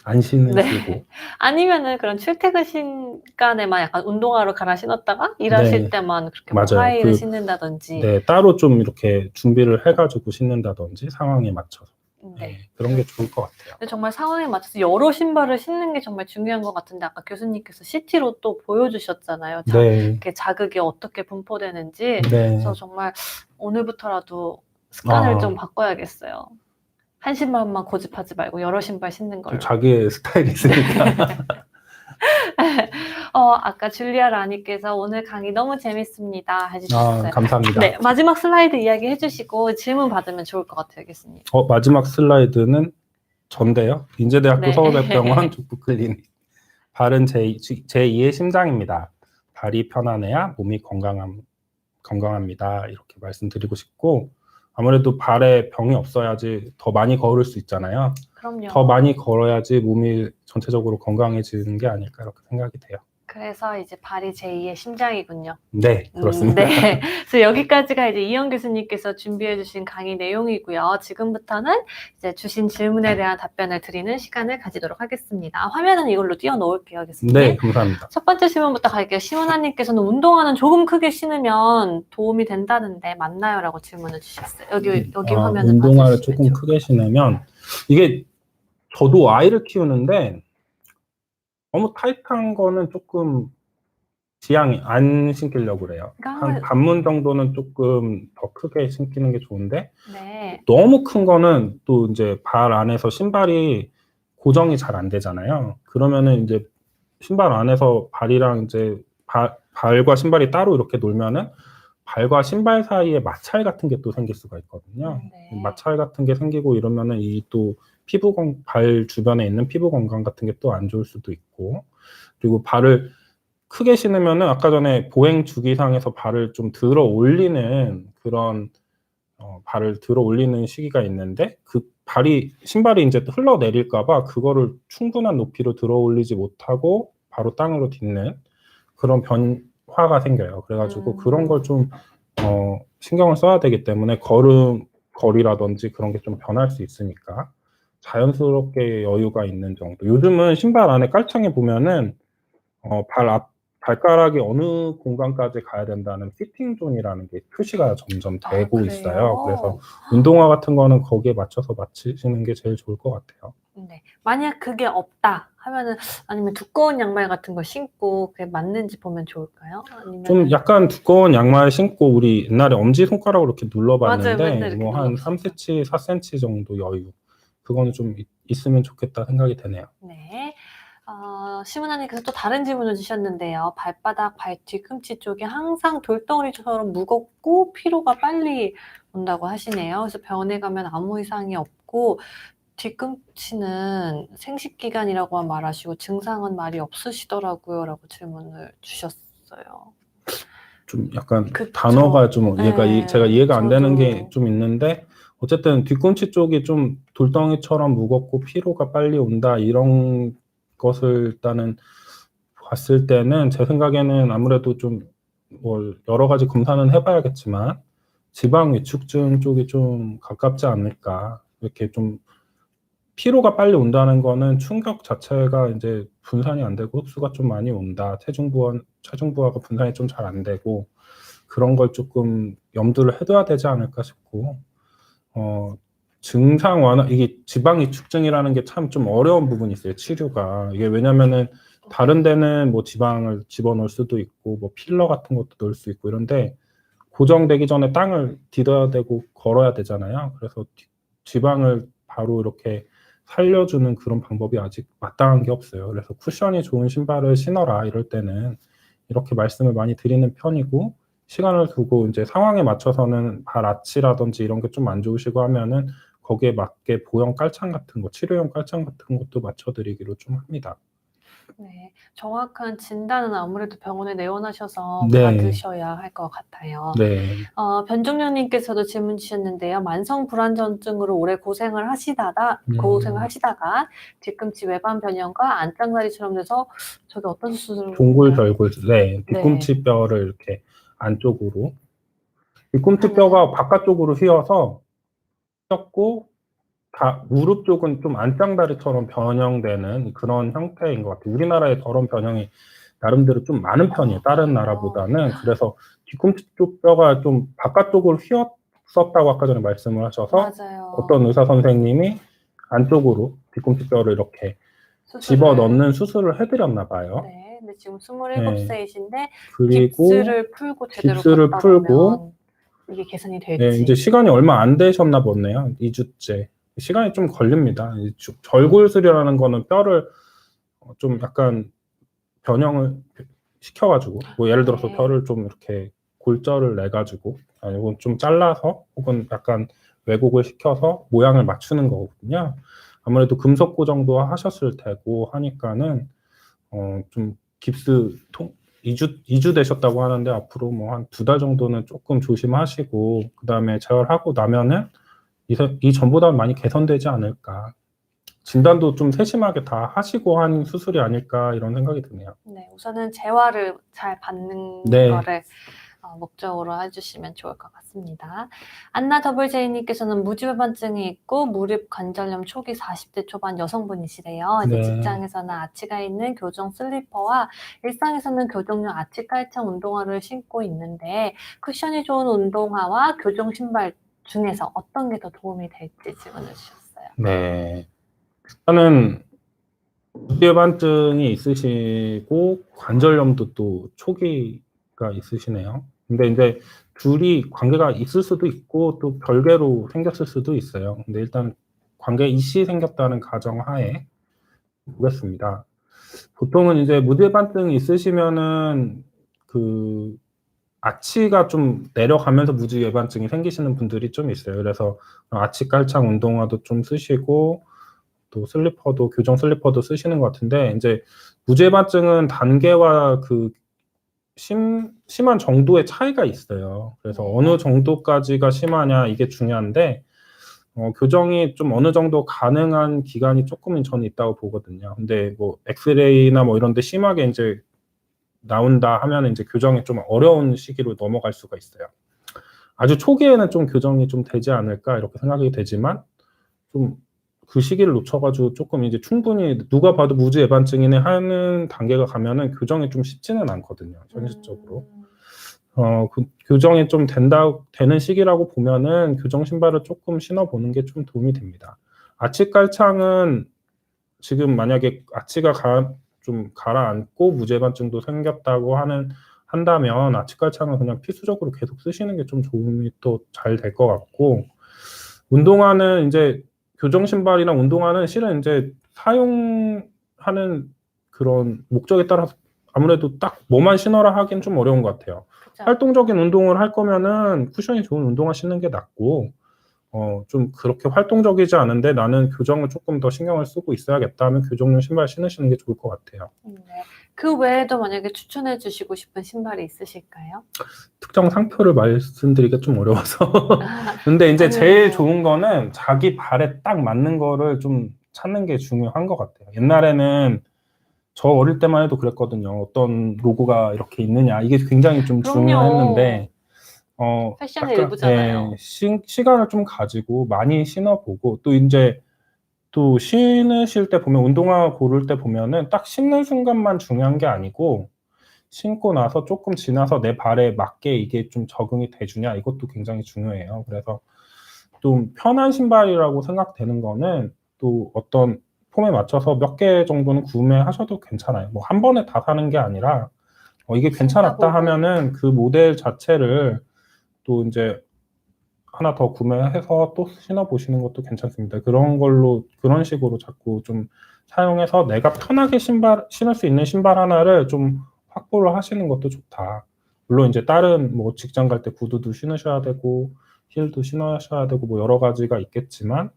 안 신으시고. 네. 아니면은 그런 출퇴근 시간에만 약간 운동화로 갈아 신었다가 일하실 네. 때만 그렇게 뭐 맞아요. 하이를 신는다든지. 네, 따로 좀 이렇게 준비를 해가지고 신는다든지 상황에 맞춰서. 네. 그런 게 좋을 것 같아요. 근데 정말 상황에 맞춰서 여러 신발을 신는 게 정말 중요한 것 같은데 아까 교수님께서 CT로 또 보여주셨잖아요. 네. 이렇게 자극이 어떻게 분포되는지. 네. 그래서 정말 오늘부터라도 습관을 좀 바꿔야겠어요. 한 신발만 고집하지 말고 여러 신발 신는 걸로. 자기의 스타일이 있으니까. 아까 줄리아 라니께서 오늘 강의 너무 재밌습니다 해주셨어요. 감사합니다. 네, 마지막 슬라이드 이야기 해주시고 질문 받으면 좋을 것 같아요, 교수님. 마지막 슬라이드는 전데요. 인제대학교 네. 서울대병원 족부클리닉. 발은 제2의 심장입니다. 발이 편안해야 몸이 건강합니다. 이렇게 말씀드리고 싶고, 아무래도 발에 병이 없어야지 더 많이 걸을 수 있잖아요. 그럼요. 더 많이 걸어야지 몸이 전체적으로 건강해지는 게 아닐까 이렇게 생각이 돼요. 그래서 이제 발이 제2의 심장이군요. 네, 그렇습니다. 네. 그래서 여기까지가 이제 이현 교수님께서 준비해주신 강의 내용이고요. 지금부터는 이제 주신 질문에 대한 답변을 드리는 시간을 가지도록 하겠습니다. 화면은 이걸로 띄워놓을게요, 교수님. 네, 감사합니다. 첫 번째 질문부터 갈게요. 심은하님께서는 운동화는 조금 크게 신으면 도움이 된다는데 맞나요? 라고 질문을 주셨어요. 여기 화면을 운동화를 봐주시면 조금 크게 신으면, 이게 저도 아이를 키우는데 너무 타이트한 거는 조금 지향이 안 신기려고 그래요. 한 반문 정도는 조금 더 크게 신기는 게 좋은데, 네. 너무 큰 거는 또 이제 발 안에서 신발이 고정이 잘 안 되잖아요. 그러면은 이제 신발 안에서 발이랑 이제 발과 신발이 따로 이렇게 놀면은 발과 신발 사이에 마찰 같은 게 또 생길 수가 있거든요. 네. 마찰 같은 게 생기고 이러면은 이 또 발 주변에 있는 피부 건강 같은 게 또 안 좋을 수도 있고, 그리고 발을 크게 신으면은 아까 전에 보행 주기상에서 발을 좀 들어 올리는 그런 발을 들어 올리는 시기가 있는데, 그 신발이 이제 흘러내릴까 봐 그거를 충분한 높이로 들어 올리지 못하고 바로 땅으로 딛는 그런 변화가 생겨요. 그래가지고 그런 걸 좀 신경을 써야 되기 때문에 걸음걸이라든지 그런 게 좀 변할 수 있으니까 자연스럽게 여유가 있는 정도. 요즘은 신발 안에 깔창에 보면은 발가락이 어느 공간까지 가야 된다는 피팅 존이라는 게 표시가 점점 되고 있어요. 그래서 그래요? 운동화 같은 거는 거기에 맞춰서 맞추시는 게 제일 좋을 것 같아요. 네. 만약 그게 없다 하면은 아니면 두꺼운 양말 같은 거 신고 그게 맞는지 보면 좋을까요? 좀 아니면은 약간 두꺼운 양말 신고 우리 옛날에 엄지손가락으로 이렇게 맞아요. 눌러봤는데 맨날 이렇게 뭐 한 눌러봤어요. 3cm, 4cm 정도 여유. 그거는 좀 있으면 좋겠다 생각이 드네요. 네. 시문아님께서 또 다른 질문을 주셨는데요. 발바닥, 발 뒤꿈치 쪽이 항상 돌덩어리처럼 무겁고 피로가 빨리 온다고 하시네요. 그래서 병원에 가면 아무 이상이 없고 뒤꿈치는 생식기관이라고만 말하시고 증상은 말이 없으시더라고요. 라고 질문을 주셨어요. 좀 약간 그쵸. 단어가 좀 제가 이해가 안 되는 게 저도 좀 있는데 어쨌든 뒤꿈치 쪽이 좀 돌덩이처럼 무겁고 피로가 빨리 온다 이런 것을 일단은 봤을 때는 제 생각에는 아무래도 좀 뭘 여러 가지 검사는 해봐야겠지만 지방 위축증 쪽이 좀 가깝지 않을까. 이렇게 좀 피로가 빨리 온다는 거는 충격 자체가 이제 분산이 안 되고 흡수가 좀 많이 온다. 체중 부하가 분산이 좀 잘 안 되고 그런 걸 조금 염두를 해둬야 되지 않을까 싶고, 증상 완화, 이게 지방 위축증이라는 게 참 좀 어려운 부분이 있어요, 치료가. 이게 왜냐면은 다른 데는 뭐 지방을 집어넣을 수도 있고, 뭐 필러 같은 것도 넣을 수 있고 이런데, 고정되기 전에 땅을 디뎌야 되고 걸어야 되잖아요. 그래서 지방을 바로 이렇게 살려주는 그런 방법이 아직 마땅한 게 없어요. 그래서 쿠션이 좋은 신발을 신어라 이럴 때는 이렇게 말씀을 많이 드리는 편이고, 시간을 두고 이제 상황에 맞춰서는 발 아치라든지 이런 게 좀 안 좋으시고 하면은 거기에 맞게 보형 깔창 같은 거, 치료용 깔창 같은 것도 맞춰드리기로 좀 합니다. 네. 정확한 진단은 아무래도 병원에 내원하셔서 네. 받으셔야 할 것 같아요. 네. 변종령님께서도 질문 주셨는데요. 만성 불안전증으로 오래 고생을 하시다가 뒤꿈치 외관 변형과 안짱다리처럼 돼서 저게 어떤 수술을 종골절골, 네. 네. 뒤꿈치 뼈를 이렇게 안쪽으로. 뒤꿈치 하는 뼈가 바깥쪽으로 휘어서 휘었고, 무릎 쪽은 좀 안짱다리처럼 변형되는 그런 형태인 것 같아요. 우리나라에 저런 변형이 나름대로 좀 많은 편이에요. 다른 그래요? 나라보다는. 그래서 뒤꿈치 쪽 뼈가 좀 바깥쪽으로 휘었었다고 아까 전에 말씀을 하셔서 맞아요. 어떤 의사 선생님이 안쪽으로 뒤꿈치 뼈를 이렇게 수술을 집어넣는 수술을 해드렸나 봐요. 네. 근데 지금 27세이신데 그리고 깁스를 풀고 제대로 깁스를 갔다 풀고, 오면 이게 개선이 네, 될지. 이제 시간이 얼마 안 되셨나 보네요. 2주째. 시간이 좀 걸립니다. 절골술이라는 거는 뼈를 좀 약간 변형을 시켜가지고, 뭐 예를 들어서 네. 뼈를 좀 이렇게 골절을 내가지고, 아니면 좀 잘라서, 혹은 약간 왜곡을 시켜서 모양을 맞추는 거거든요. 아무래도 금속 고정도 하셨을 테고 하니까는, 좀 깁스 2주 되셨다고 하는데 앞으로 뭐 한 2달 정도는 조금 조심하시고, 그 다음에 재활하고 나면은 이전보다는 많이 개선되지 않을까. 진단도 좀 세심하게 다 하시고 한 수술이 아닐까 이런 생각이 드네요. 네. 우선은 재활을 잘 받는 네. 거를 목적으로 해주시면 좋을 것 같습니다. 안나 더블제이님께서는 무지배반증이 있고 무릎 관절염 초기 40대 초반 여성분이시래요. 이제 네. 직장에서는 아치가 있는 교정 슬리퍼와 일상에서는 교정용 아치 깔창 운동화를 신고 있는데 쿠션이 좋은 운동화와 교정 신발 중에서 어떤 게 더 도움이 될지 질문을 주셨어요. 네. 일단은 무지배반증이 있으시고 관절염도 또 초기가 있으시네요. 근데 이제 둘이 관계가 있을 수도 있고 또 별개로 생겼을 수도 있어요. 근데 일단 관계 이씨 생겼다는 가정하에 보겠습니다. 보통은 이제 무지배반증이 있으시면은 그 아치가 좀 내려가면서 무지배반증이 생기시는 분들이 좀 있어요. 그래서 아치 깔창 운동화도 좀 쓰시고 또 슬리퍼도 교정 슬리퍼도 쓰시는 것 같은데, 이제 무지배반증은 단계와 그 심한 정도의 차이가 있어요. 그래서 네. 어느 정도까지가 심하냐 이게 중요한데, 교정이 좀 어느 정도 가능한 기간이 조금은 저는 있다고 보거든요. 근데 뭐 엑스레이나 뭐 이런 데 심하게 이제 나온다 하면 이제 교정이 좀 어려운 시기로 넘어갈 수가 있어요. 아주 초기에는 좀 교정이 좀 되지 않을까 이렇게 생각이 되지만 좀 그 시기를 놓쳐가지고 조금 이제 충분히 누가 봐도 무지 애반증이네 하는 단계가 가면은 교정이 좀 쉽지는 않거든요, 현실적으로. 그 교정이 좀 되는 시기라고 보면은 교정 신발을 조금 신어보는 게 좀 도움이 됩니다. 아치 깔창은 지금 만약에 아치가 좀 가라앉고 무제반증도 생겼다고 한다면 아치 깔창은 그냥 필수적으로 계속 쓰시는 게 좀 도움이 또 잘 될 것 같고, 운동화는 이제 교정 신발이랑 운동화는 실은 이제 사용하는 그런 목적에 따라서 아무래도 딱 뭐만 신어라 하긴 좀 어려운 것 같아요. 그죠. 활동적인 운동을 할 거면은 쿠션이 좋은 운동화 신는 게 낫고, 좀 그렇게 활동적이지 않은데 나는 교정을 조금 더 신경을 쓰고 있어야겠다 하면 교정용 신발 신으시는 게 좋을 것 같아요. 네. 그 외에도 만약에 추천해 주시고 싶은 신발이 있으실까요? 특정 상표를 말씀드리기가 좀 어려워서. 근데 이제 아니면 제일 뭐 좋은 거는 자기 발에 딱 맞는 거를 좀 찾는 게 중요한 것 같아요. 옛날에는 저 어릴 때만 해도 그랬거든요. 어떤 로고가 이렇게 있느냐 이게 굉장히 좀 그럼요. 중요했는데 패션의 약간 일부잖아요. 시간을 좀 가지고 많이 신어보고 또 인제 또 신으실 때 보면 운동화 고를 때 보면은 딱 신는 순간만 중요한 게 아니고 신고 나서 쪼끔 지나서 내 발에 맞게 이게 좀 적응이 돼 주냐 이것도 굉장히 중요해요. 그래서 좀 편한 신발이라고 생각되는 거는 또 어떤 폼에 맞춰서 몇 개 정도는 구매하셔도 괜찮아요. 뭐 한 번에 다 사는 게 아니라 이게 괜찮았다 신어보고. 하면은 그 모델 자체를 또 인제 하나 더 구매해서 또 신어 보시는 것도 괜찮습니다. 그런 식으로 자꾸 좀 사용해서 내가 편하게 신을 수 있는 신발 하나를 좀 확보를 하시는 것도 좋다. 물론 인제 다른 뭐 직장 갈 때 구두도 신으셔야 되고 힐도 신으셔야 되고 뭐 여러 가지가 있겠지만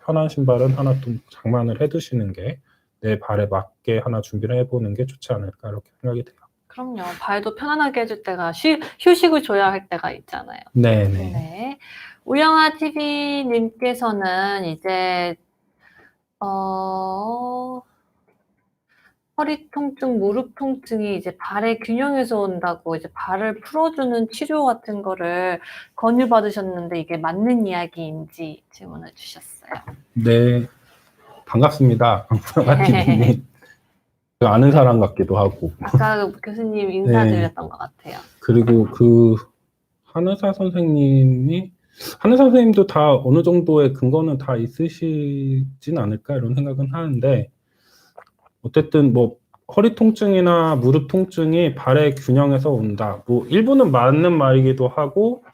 편한 신발은 하나 좀 장만을 해 두시는 게 '내 발에 맞게 하나 준비를 해 보는 게 좋지 않을까.' 이렇게 생각이 돼요. 그럼요. 발도 편안하게 해줄 때가 휴식을 줘야 할 때가 있잖아요. 네네. 네. 우영아 TV 님께서는 이제 허리 통증, 무릎 통증이 이제 발의 균형에서 온다고 이제 발을 풀어주는 치료 같은 거를 권유받으셨는데 이게 맞는 이야기인지 질문을 주셨어요. 네. 반갑습니다. 우영아 TV님. 아는 사람 같기도 하고. 아까 교수님 네. 인사드렸던 것 같아요. 그리고 그 한의사 선생님도 다 어느 정도의 근거는 다 있으시진 않을까 이런 생각은 하는데, 어쨌든 뭐 허리 통증이나 무릎 통증이 발의 균형에서 온다. 뭐 일부는 맞는 말이기도 하고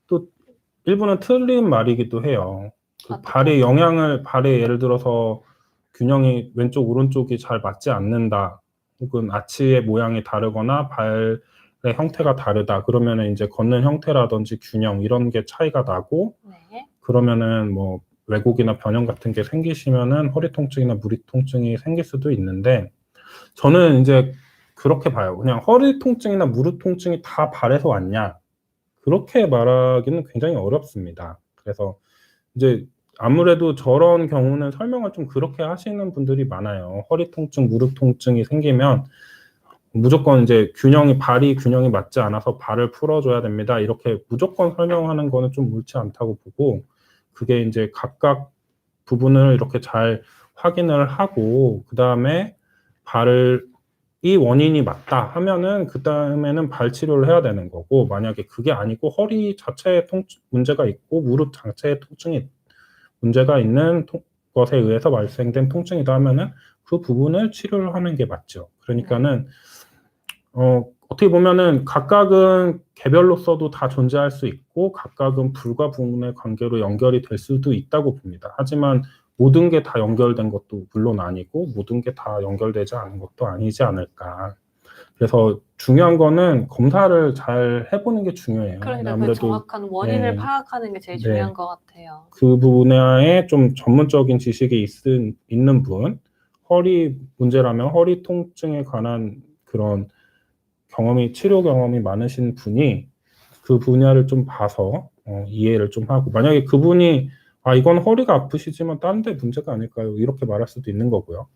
또 일부는 틀린 말이기도 해요. 발의 예를 들어서 균형이 왼쪽 오른쪽이 잘 맞지 않는다. 혹은 아치의 모양이 다르거나 발의 형태가 다르다. 그러면은 인제 걷는 형태라든지 균형 이런 게 차이가 나고, 네. 그러면은 뭐 왜곡이나 변형 같은 게 생기시면은 허리 통증이나 무릎 통증이 생길 수도 있는데, 저는 인제 그렇게 봐요. 그냥 '허리 통증이나 무릎 통증이 다 발에서 왔냐?' 그렇게 말하기는 굉장히 어렵습니다. 그래서 이제 아무래도 저런 경우는 설명을 좀 그렇게 하시는 분들이 많아요. 허리 통증, 무릎 통증이 생기면 무조건 이제 발이 균형이 맞지 않아서 발을 풀어 줘야 됩니다. 이렇게 무조건 설명하는 거는 좀 옳지 않다고 보고, 그게 인제 각각 부분을 이렇게 잘 확인을 하고 그다음에 이 원인이 맞다 하면은 그다음에는 발 치료를 해야 되는 거고, 만약에 그게 아니고 허리 자체에 문제가 있고 무릎 자체에 통증이 문제가 있는 것에 의해서 발생된 통증이다 하면은 그 부분을 치료를 하는 게 맞죠. 그러니까는 어떻게 보면은 각각은 개별로서도 다 존재할 수 있고 각각은 불과 분의 관계로 연결이 될 수도 있다고 봅니다. 하지만 모든 게 다 연결된 것도 물론 아니고 모든 게 다 연결되지 않은 것도 아니지 않을까. 그래서 중요한 거는 검사를 잘 해 보는 게 중요해요. 그러니까 그 아무래도 정확한 원인을 네. 파악하는 게 제일 네. 중요한 것 같아요. 그 분야에 좀 전문적인 지식이 있는 분, 허리 문제라면 허리 통증에 관한 그런 치료 경험이 많으신 분이 그 분야를 좀 봐서 이해를 좀 하고, 만약에 그분이 "아 이건 허리가 아프시지만 다른 데 문제가 아닐까요?" 이렇게 말할 수도 있는 거고요.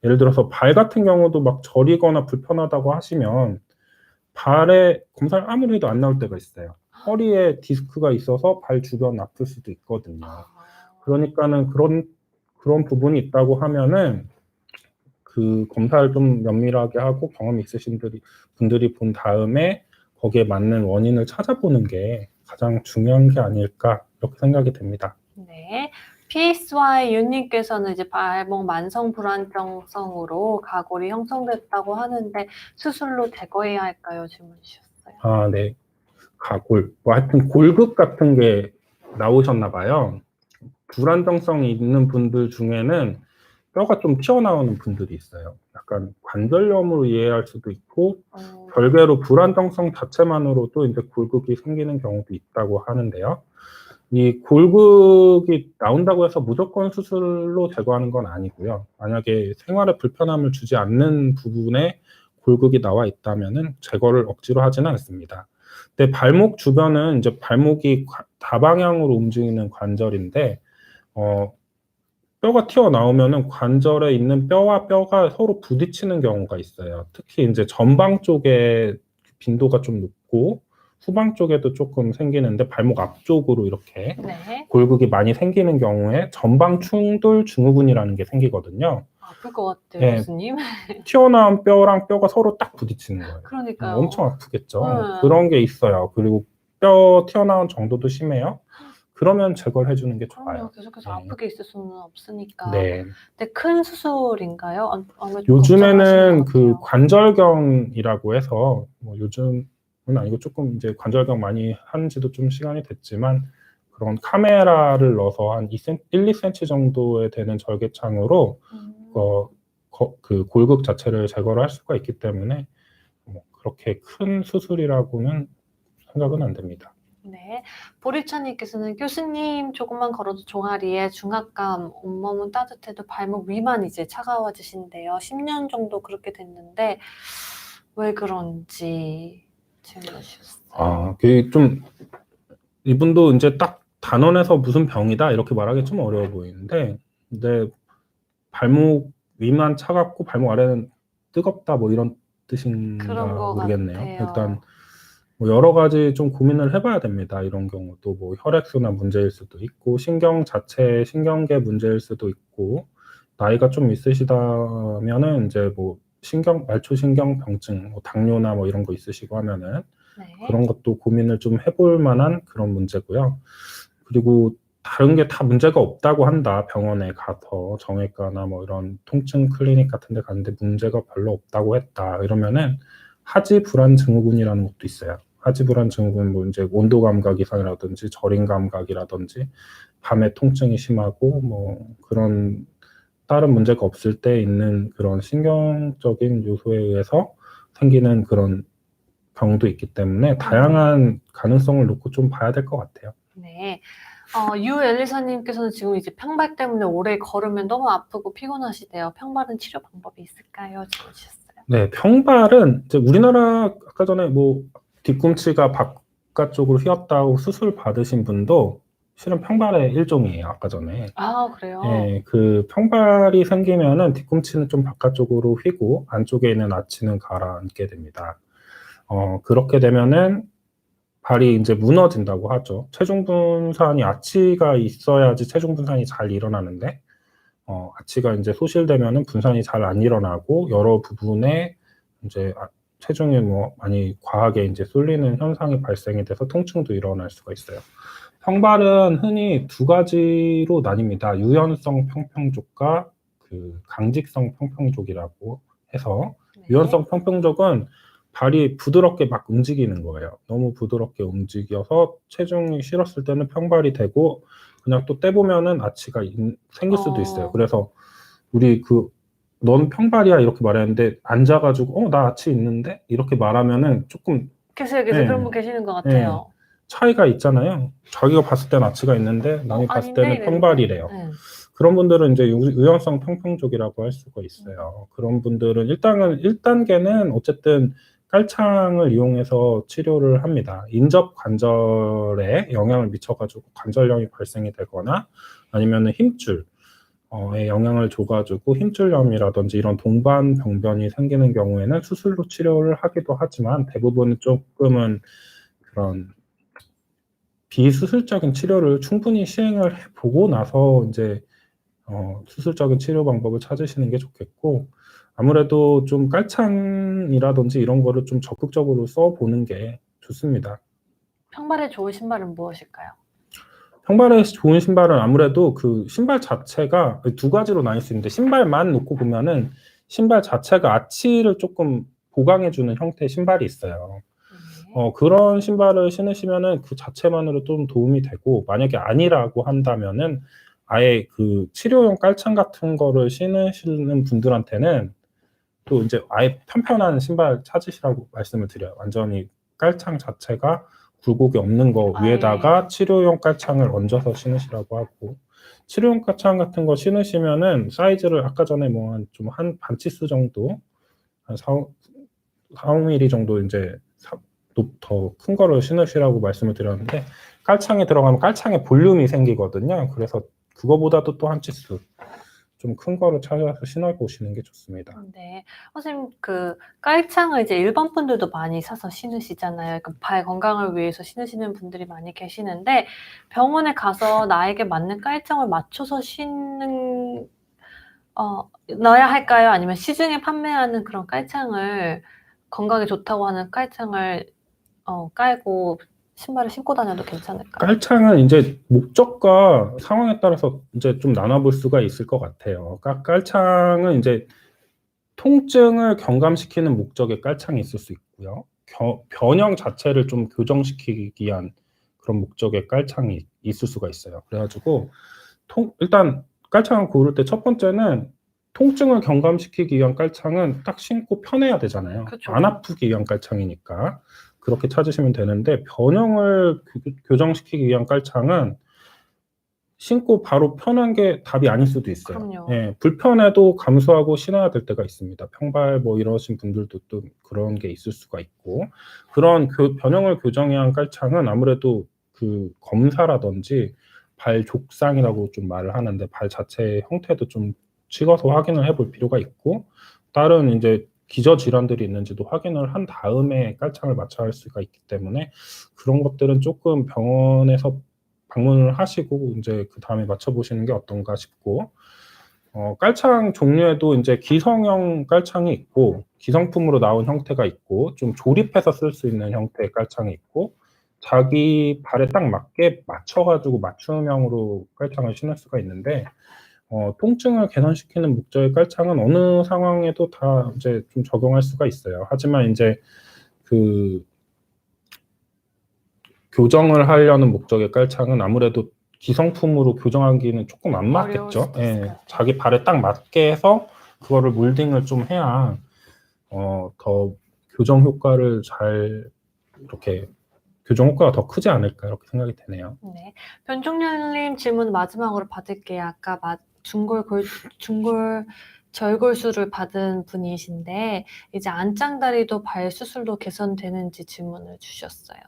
예를 들어서 발 같은 경우도 막 저리거나 불편하다고 하시면 발에 검사를 아무리 해도 안 나올 때가 있어요. 허리에 디스크가 있어서 발 주변 아플 수도 있거든요. 아. 그러니까는 그런 부분이 있다고 하면은 그 검사를 좀 면밀하게 하고 경험이 있으신 분들이 본 다음에 거기에 맞는 원인을 찾아보는 게 가장 중요한 게 아닐까 이렇게 생각이 됩니다. 네. PSY 윤님께서는 이제 발목 만성 불안정성으로 가골이 형성됐다고 하는데 수술로 제거해야 할까요? 질문 주셨어요. 아, 네. 가골. 뭐 하여튼 골극 같은 게 나오셨나 봐요. 불안정성이 있는 분들 중에는 뼈가 좀 튀어나오는 분들이 있어요. 약간 관절염으로 이해할 수도 있고 별개로 불안정성 자체만으로도 이제 골극이 생기는 경우도 있다고 하는데요. 이 골극이 나온다고 해서 무조건 수술로 제거하는 건 아니고요. 만약에 생활에 불편함을 주지 않는 부분에 골극이 나와 있다면은 제거를 억지로 하지는 않습니다. 근데 발목 주변은 이제 발목이 다방향으로 움직이는 관절인데 뼈가 튀어나오면은 관절에 있는 뼈와 뼈가 서로 부딪히는 경우가 있어요. 특히 이제 전방 쪽에 빈도가 좀 높고 후방 쪽에도 조금 생기는데 발목 앞쪽으로 이렇게 네. 골극이 많이 생기는 경우에 전방 충돌 증후군이라는 게 생기거든요. 아플 것 같아요, 네. 교수님. 튀어나온 뼈랑 뼈가 서로 딱 부딪히는 거예요. 그러니까요. 엄청 아프겠죠. 네. 그런 게 있어요. 그리고 뼈 튀어나온 정도도 심해요. 그러면 제거를 해주는 게 그럼요. 좋아요. 계속해서 네. 아프게 있을 수는 없으니까. 네. 근데 큰 수술인가요? 아무래도 좀 걱정을 하시는 요즘에는 것 그 같아요. 관절경이라고 해서 뭐 요즘은 아니고 조금 이제 관절경 많이 한 지도 좀 시간이 됐지만 그런 카메라를 넣어서 한 1, 2cm 정도에 되는 절개창으로 그 골극 자체를 제거를 할 수가 있기 때문에 뭐 그렇게 큰 수술이라고는 생각은 안 됩니다. 네. 보리차님께서는 교수님 조금만 걸어도 종아리에 중압감, 온몸은 따뜻해도 발목 위만 이제 차가워지신대요. 10년 정도 그렇게 됐는데 왜 그런지 질문 주셨어요. 아, 그게 좀 이분도 이제 딱 단언해서 무슨 병이다 이렇게 말하기 좀 어려워 보이는데, 근데 발목 위만 차갑고 발목 아래는 뜨겁다 뭐 이런 뜻인가 그런 것 모르겠네요. 같아요. 일단 뭐 여러 가지 좀 고민을 해봐야 됩니다. 이런 경우도 뭐 혈액순환 문제일 수도 있고 신경 자체 신경계 문제일 수도 있고 나이가 좀 있으시다면은 이제 뭐 말초신경병증, 뭐 당뇨나 뭐 이런 거 있으시고 하면은 네. 그런 것도 고민을 좀 해볼 만한 그런 문제고요. 그리고 다른 게 다 문제가 없다고 한다. 병원에 가서 정형외과나 뭐 이런 통증 클리닉 같은 데 갔는데 문제가 별로 없다고 했다. 이러면은 하지 불안 증후군이라는 것도 있어요. 하지 불안 증후군 뭐 이제 온도 감각 이상이라든지 저림 감각이라든지 밤에 통증이 심하고 뭐 그런 다른 문제가 없을 때 있는 그런 신경적인 요소에 의해서 생기는 그런 병도 있기 때문에 다양한 가능성을 놓고 좀 봐야 될 것 같아요. 네. 유엘리사님께서는 지금 이제 평발 때문에 오래 걸으면 너무 아프고 피곤하시대요. 평발은 치료 방법이 있을까요? 질문 주셨어요. 네, 평발은 이제 우리나라 아까 전에 뭐 뒤꿈치가 바깥쪽으로 휘었다고 수술 받으신 분도 실은 평발의 일종이에요. 아까 전에. 아, 그래요? 네, 그 평발이 생기면은 뒤꿈치는 좀 바깥쪽으로 휘고 안쪽에 있는 아치는 가라앉게 됩니다. 그렇게 되면은 발이 이제 무너진다고 하죠. 체중 분산이 아치가 있어야지 체중 분산이 잘 일어나는데 아치가 이제 소실되면은 분산이 잘 안 일어나고 여러 부분에 이제 체중이 뭐 많이 과하게 이제 쏠리는 현상이 발생이 돼서 통증도 일어날 수가 있어요. 평발은 흔히 두 가지로 나뉩니다. 유연성 평평족과 그 강직성 평평족이라고 해서 유연성 평평족은 발이 부드럽게 막 움직이는 거예요. 너무 부드럽게 움직여서 체중이 실었을 때는 평발이 되고 그냥 또 떼보면은 아치가 생길 수도 있어요. 그래서 우리 넌 평발이야 이렇게 말했는데 앉아가지고 나 아치 있는데 이렇게 말하면은 조금 계세요. 네. 그런 분 계시는 것 같아요. 차이가 있잖아요. 자기가 봤을 땐 아치가 있는데 남이 봤을 아닌데? 때는 평발이래요. 네. 그런 분들은 이제 유연성 평평족이라고 할 수가 있어요. 그런 분들은 1단계는 어쨌든 깔창을 이용해서 치료를 합니다. 인접 관절에 영향을 미쳐가지고 관절염이 발생이 되거나 아니면은 힘줄에 영향을 줘가지고 힘줄염이라든지 이런 동반 병변이 생기는 경우에는 수술로 치료를 하기도 하지만 대부분 조금은 그런 비수술적인 치료를 충분히 시행을 해보고 나서 이제 수술적인 치료 방법을 찾으시는 게 좋겠고, 아무래도 좀 깔창이라든지 이런 거를 좀 적극적으로 써보는 게 좋습니다. 평발에 좋은 신발은 무엇일까요? 평발에 좋은 신발은 아무래도 그 신발 자체가 두 가지로 나뉠 수 있는데, 신발만 놓고 보면은 신발 자체가 아치를 조금 보강해주는 형태의 신발이 있어요. 네. 그런 신발을 신으시면은 그 자체만으로 좀 도움이 되고, 만약에 아니라고 한다면은 아예 그 치료용 깔창 같은 거를 신으시는 분들한테는 또 이제 아예 편편한 신발 찾으시라고 말씀을 드려요. 완전히 깔창 자체가 굴곡이 없는 거 위에다가 치료용 깔창을 얹어서 신으시라고 하고, 치료용 깔창 같은 거 신으시면은 사이즈를 아까 전에 뭐 한 반치수 정도, 한 4-5mm 정도 이제 더 큰 거를 신으시라고 말씀을 드렸는데, 깔창에 들어가면 깔창에 볼륨이 생기거든요. 그래서 그거보다도 또 한 치수 좀 큰 거를 찾아서 신어보시는 게 좋습니다. 네. 선생님, 그 깔창을 이제 일반 분들도 많이 사서 신으시잖아요. 그 발 건강을 위해서 신으시는 분들이 많이 계시는데, 병원에 가서 나에게 맞는 깔창을 맞춰서 넣어야 할까요? 아니면 시중에 판매하는 그런 깔창을, 건강에 좋다고 하는 깔창을 깔고 신발을 신고 다녀도 괜찮을까요? 깔창은 이제 목적과 상황에 따라서 이제 좀 나눠볼 수가 있을 것 같아요. 깔창은 이제 통증을 경감시키는 목적의 깔창이 있을 수 있고요. 변형 자체를 좀 교정시키기 위한 그런 목적의 깔창이 있을 수가 있어요. 그래가지고 일단 깔창을 고를 때 첫 번째는 통증을 경감시키기 위한 깔창은 딱 신고 편해야 되잖아요. 그쵸. 안 아프기 위한 깔창이니까 그렇게 찾으시면 되는데, 변형을 교정시키기 위한 깔창은 신고 바로 편한 게 답이 아닐 수도 있어요. 그럼요. 예, 불편해도 감수하고 신어야 될 때가 있습니다. 평발 뭐 이러신 분들도 또 그런 게 있을 수가 있고, 그런 변형을 교정해야 한 깔창은 아무래도 그 검사라든지 발 족상이라고 좀 말을 하는데, 발 자체의 형태도 좀 찍어서 확인을 해볼 필요가 있고, 다른 이제 기저 질환들이 있는지도 확인을 한 다음에 깔창을 맞춰야 할 수가 있기 때문에, 그런 것들은 조금 병원에서 방문을 하시고 이제 그다음에 맞춰보시는 게 어떤가 싶고, 깔창 종류에도 이제 기성형 깔창이 있고, 기성품으로 나온 형태가 있고, 좀 조립해서 쓸 수 있는 형태의 깔창이 있고, 자기 발에 딱 맞게 맞춰가지고 맞춤형으로 깔창을 신을 수가 있는데, 통증을 개선시키는 목적의 깔창은 어느 상황에도 다 이제 좀 적용할 수가 있어요. 하지만 이제 그 교정을 하려는 목적의 깔창은 아무래도 기성품으로 교정하기는 조금 안 어려울 맞겠죠. 수도 있을 것 예, 같아요. 자기 발에 딱 맞게 해서 그거를 몰딩을 좀 해야 더 교정 효과를 이렇게 교정 효과가 더 크지 않을까, 이렇게 생각이 되네요. 네. 변종렬님 질문 마지막으로 받을게요. 아까 중골 절골술을 받은 분이신데, 이제 안짱다리도 발 수술로 개선되는지 질문을 주셨어요.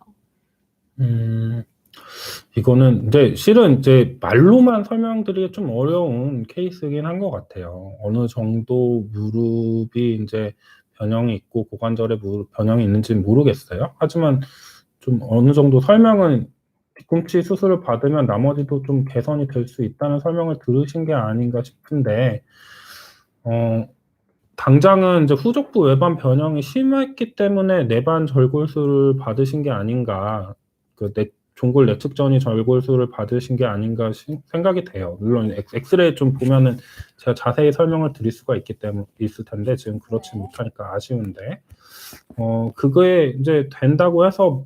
이거는 이제 실은 이제 말로만 설명드리기 좀 어려운 케이스긴 한 것 같아요. 어느 정도 무릎이 이제 변형이 있고 고관절에 변형이 있는지는 모르겠어요. 하지만 좀 어느 정도 설명은, 뒤꿈치 수술을 받으면 나머지도 좀 개선이 될 수 있다는 설명을 들으신 게 아닌가 싶은데, 당장은 이제 후족부 외반 변형이 심했기 때문에 내반 절골술을 받으신 게 아닌가, 종골 내측전이 절골술을 받으신 게 아닌가 생각이 돼요. 물론 엑스레이 좀 보면은 제가 자세히 설명을 드릴 수가 있을 텐데 지금 그렇지 못하니까 아쉬운데, 그거에 이제 된다고 해서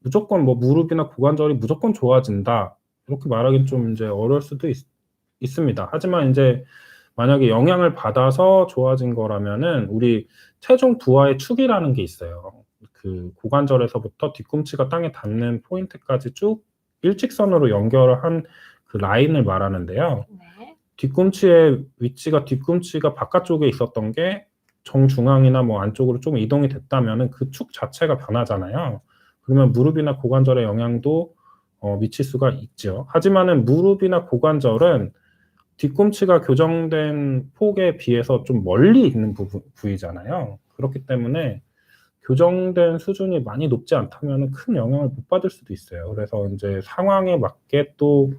무조건 뭐 무릎이나 고관절이 무조건 좋아진다, 이렇게 말하기는 좀 이제 어려울 수도 있습니다. 하지만 이제 만약에 영향을 받아서 좋아진 거라면은, 우리 체중 부하의 축이라는 게 있어요. 그 고관절에서부터 뒤꿈치가 땅에 닿는 포인트까지 쭉 일직선으로 연결을 한 그 라인을 말하는데요. 네. 뒤꿈치의 위치가, 뒤꿈치가 바깥쪽에 있었던 게 정중앙이나 뭐 안쪽으로 좀 이동이 됐다면은 그 축 자체가 변하잖아요. 그러면 무릎이나 고관절의 영향도 미칠 수가 있죠. 하지만은 무릎이나 고관절은 뒤꿈치가 교정된 폭에 비해서 좀 멀리 있는 부위잖아요. 그렇기 때문에 교정된 수준이 많이 높지 않다면 큰 영향을 못 받을 수도 있어요. 그래서 이제 상황에 맞게 또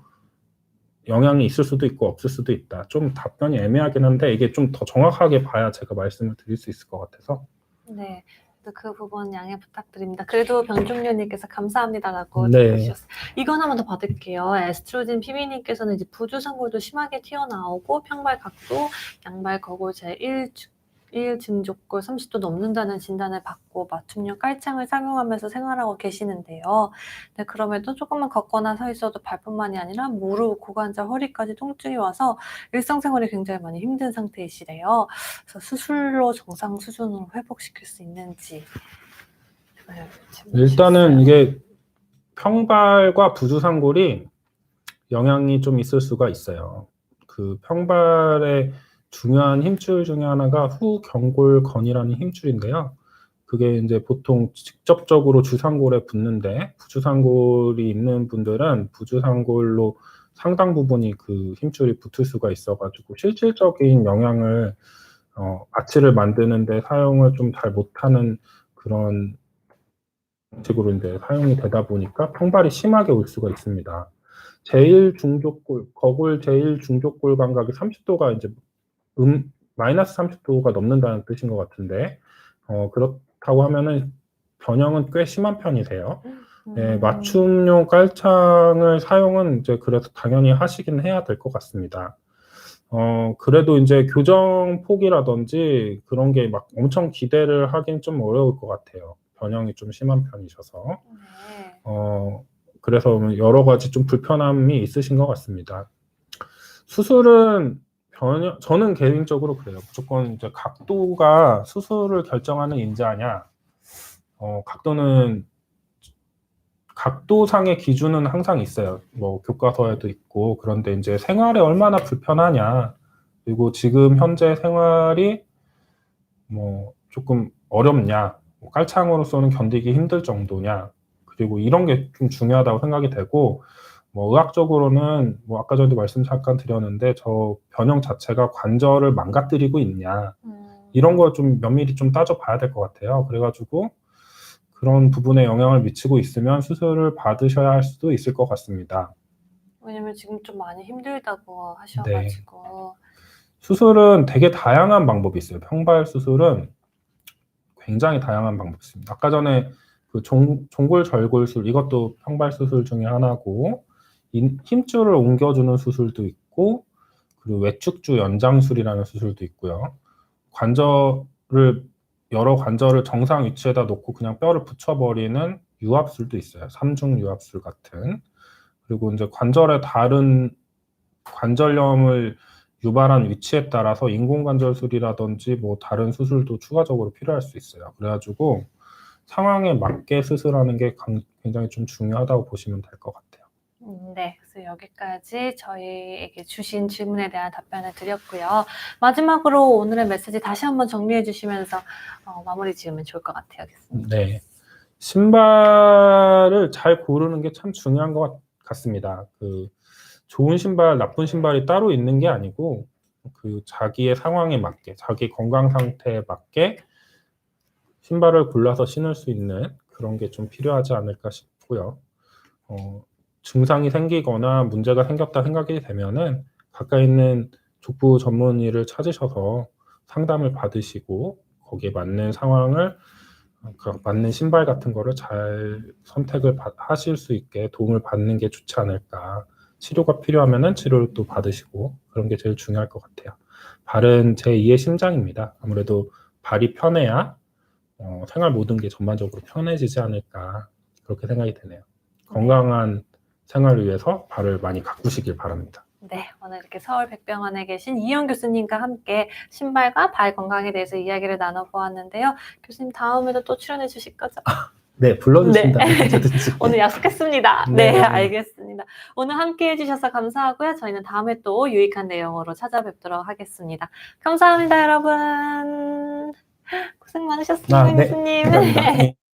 영향이 있을 수도 있고 없을 수도 있다. 좀 답변이 애매하긴 한데 이게 좀 더 정확하게 봐야 제가 말씀을 드릴 수 있을 것 같아서. 네. 그 부분 양해 부탁드립니다. 그래도 변종료님께서 감사합니다라고 네. 적어주셨어요. 이건 한 번 더 받을게요. 에스트로겐 PB님께서는 이제 부주상골도 심하게 튀어나오고 평발 각도, 양발 거골 제1 증족골 30도 넘는다는 진단을 받고 맞춤용 깔창을 착용하면서 생활하고 계시는데요. 네, 그럼에도 조금만 걷거나 서 있어도 발뿐만이 아니라 무릎, 고관절, 허리까지 통증이 와서 일상생활이 굉장히 많이 힘든 상태이시래요. 그래서 수술로 정상 수준으로 회복시킬 수 있는지. 일단은 이게 평발과 부주상골이 영향이 좀 있을 수가 있어요. 그 평발의 중요한 힘줄 중에 하나가 후경골건이라는 힘줄인데요. 그게 이제 보통 직접적으로 주상골에 붙는데 부주상골이 있는 분들은 부주상골로 상당 부분이 그 힘줄이 붙을 수가 있어가지고 실질적인 영향을 아치를 만드는데 사용을 좀 잘 못하는 그런 식으로 이제 사용이 되다 보니까 평발이 심하게 올 수가 있습니다. 거골 제일 중족골 감각이 30도가 이제 마이너스 30도가 넘는다는 뜻인 것 같은데, 그렇다고 하면은 변형은 꽤 심한 편이세요. 네, 맞춤용 깔창을 사용은 이제 그래서 당연히 하시긴 해야 될 것 같습니다. 그래도 이제 교정 폭이라든지 그런 게 막 엄청 기대를 하긴 좀 어려울 것 같아요. 변형이 좀 심한 편이셔서. 그래서 여러 가지 좀 불편함이 있으신 것 같습니다. 수술은 저는 개인적으로 그래요. 무조건 이제 각도가 수술을 결정하는 인자냐, 각도상의 기준은 항상 있어요. 뭐 교과서에도 있고. 그런데 이제 생활에 얼마나 불편하냐, 그리고 지금 현재 생활이 뭐 조금 어렵냐, 뭐 깔창으로서는 견디기 힘들 정도냐, 그리고 이런 게 좀 중요하다고 생각이 되고, 뭐 의학적으로는 뭐 아까 전에도 말씀 잠깐 드렸는데 저 변형 자체가 관절을 망가뜨리고 있냐, 이런 걸 좀 면밀히 좀 따져봐야 될 것 같아요. 그래가지고 그런 부분에 영향을 미치고 있으면 수술을 받으셔야 할 수도 있을 것 같습니다. 왜냐면 지금 좀 많이 힘들다고 하셔가지고. 네. 수술은 되게 다양한 방법이 있어요. 평발 수술은 굉장히 다양한 방법이 있습니다. 아까 전에 그 종골절골술, 이것도 평발 수술 중에 하나고, 힘줄을 옮겨주는 수술도 있고, 그리고 외축주 연장술이라는 수술도 있고요. 여러 관절을 정상 위치에다 놓고 그냥 뼈를 붙여버리는 유합술도 있어요. 삼중 유합술 같은. 그리고 이제 관절의 다른 관절염을 유발한 위치에 따라서 인공관절술이라든지 뭐 다른 수술도 추가적으로 필요할 수 있어요. 그래가지고 상황에 맞게 수술하는 게 굉장히 좀 중요하다고 보시면 될 것 같아요. 네, 그래서 여기까지 저희에게 주신 질문에 대한 답변을 드렸고요. 마지막으로 오늘의 메시지 다시 한번 정리해 주시면서 마무리 지으면 좋을 것 같아요. 네, 신발을 잘 고르는 게 참 중요한 것 같습니다. 그 좋은 신발, 나쁜 신발이 따로 있는 게 아니고 그 자기의 상황에 맞게, 자기 건강 상태에 맞게 신발을 골라서 신을 수 있는 그런 게 좀 필요하지 않을까 싶고요. 증상이 생기거나 문제가 생겼다 생각이 되면은 가까이 있는 족부 전문의를 찾으셔서 상담을 받으시고 거기에 맞는 상황을, 맞는 신발 같은 거를 잘 선택을 하실 수 있게 도움을 받는 게 좋지 않을까. 치료가 필요하면은 치료를 또 받으시고, 그런 게 제일 중요할 것 같아요. 발은 제2의 심장입니다. 아무래도 발이 편해야 생활 모든 게 전반적으로 편해지지 않을까, 그렇게 생각이 되네요. 건강한 생활을 위해서 발을 많이 가꾸시길 바랍니다. 네, 오늘 이렇게 서울백병원에 계신 이현 교수님과 함께 신발과 발 건강에 대해서 이야기를 나눠보았는데요. 교수님 다음에도 또 출연해 주실 거죠? 네, 불러주신다면 네. 언제든지. 오늘 약속했습니다. 네. 네, 알겠습니다. 오늘 함께 해주셔서 감사하고요. 저희는 다음에 또 유익한 내용으로 찾아뵙도록 하겠습니다. 감사합니다, 여러분. 고생 많으셨습니다, 네, 교수님. 감사합니다.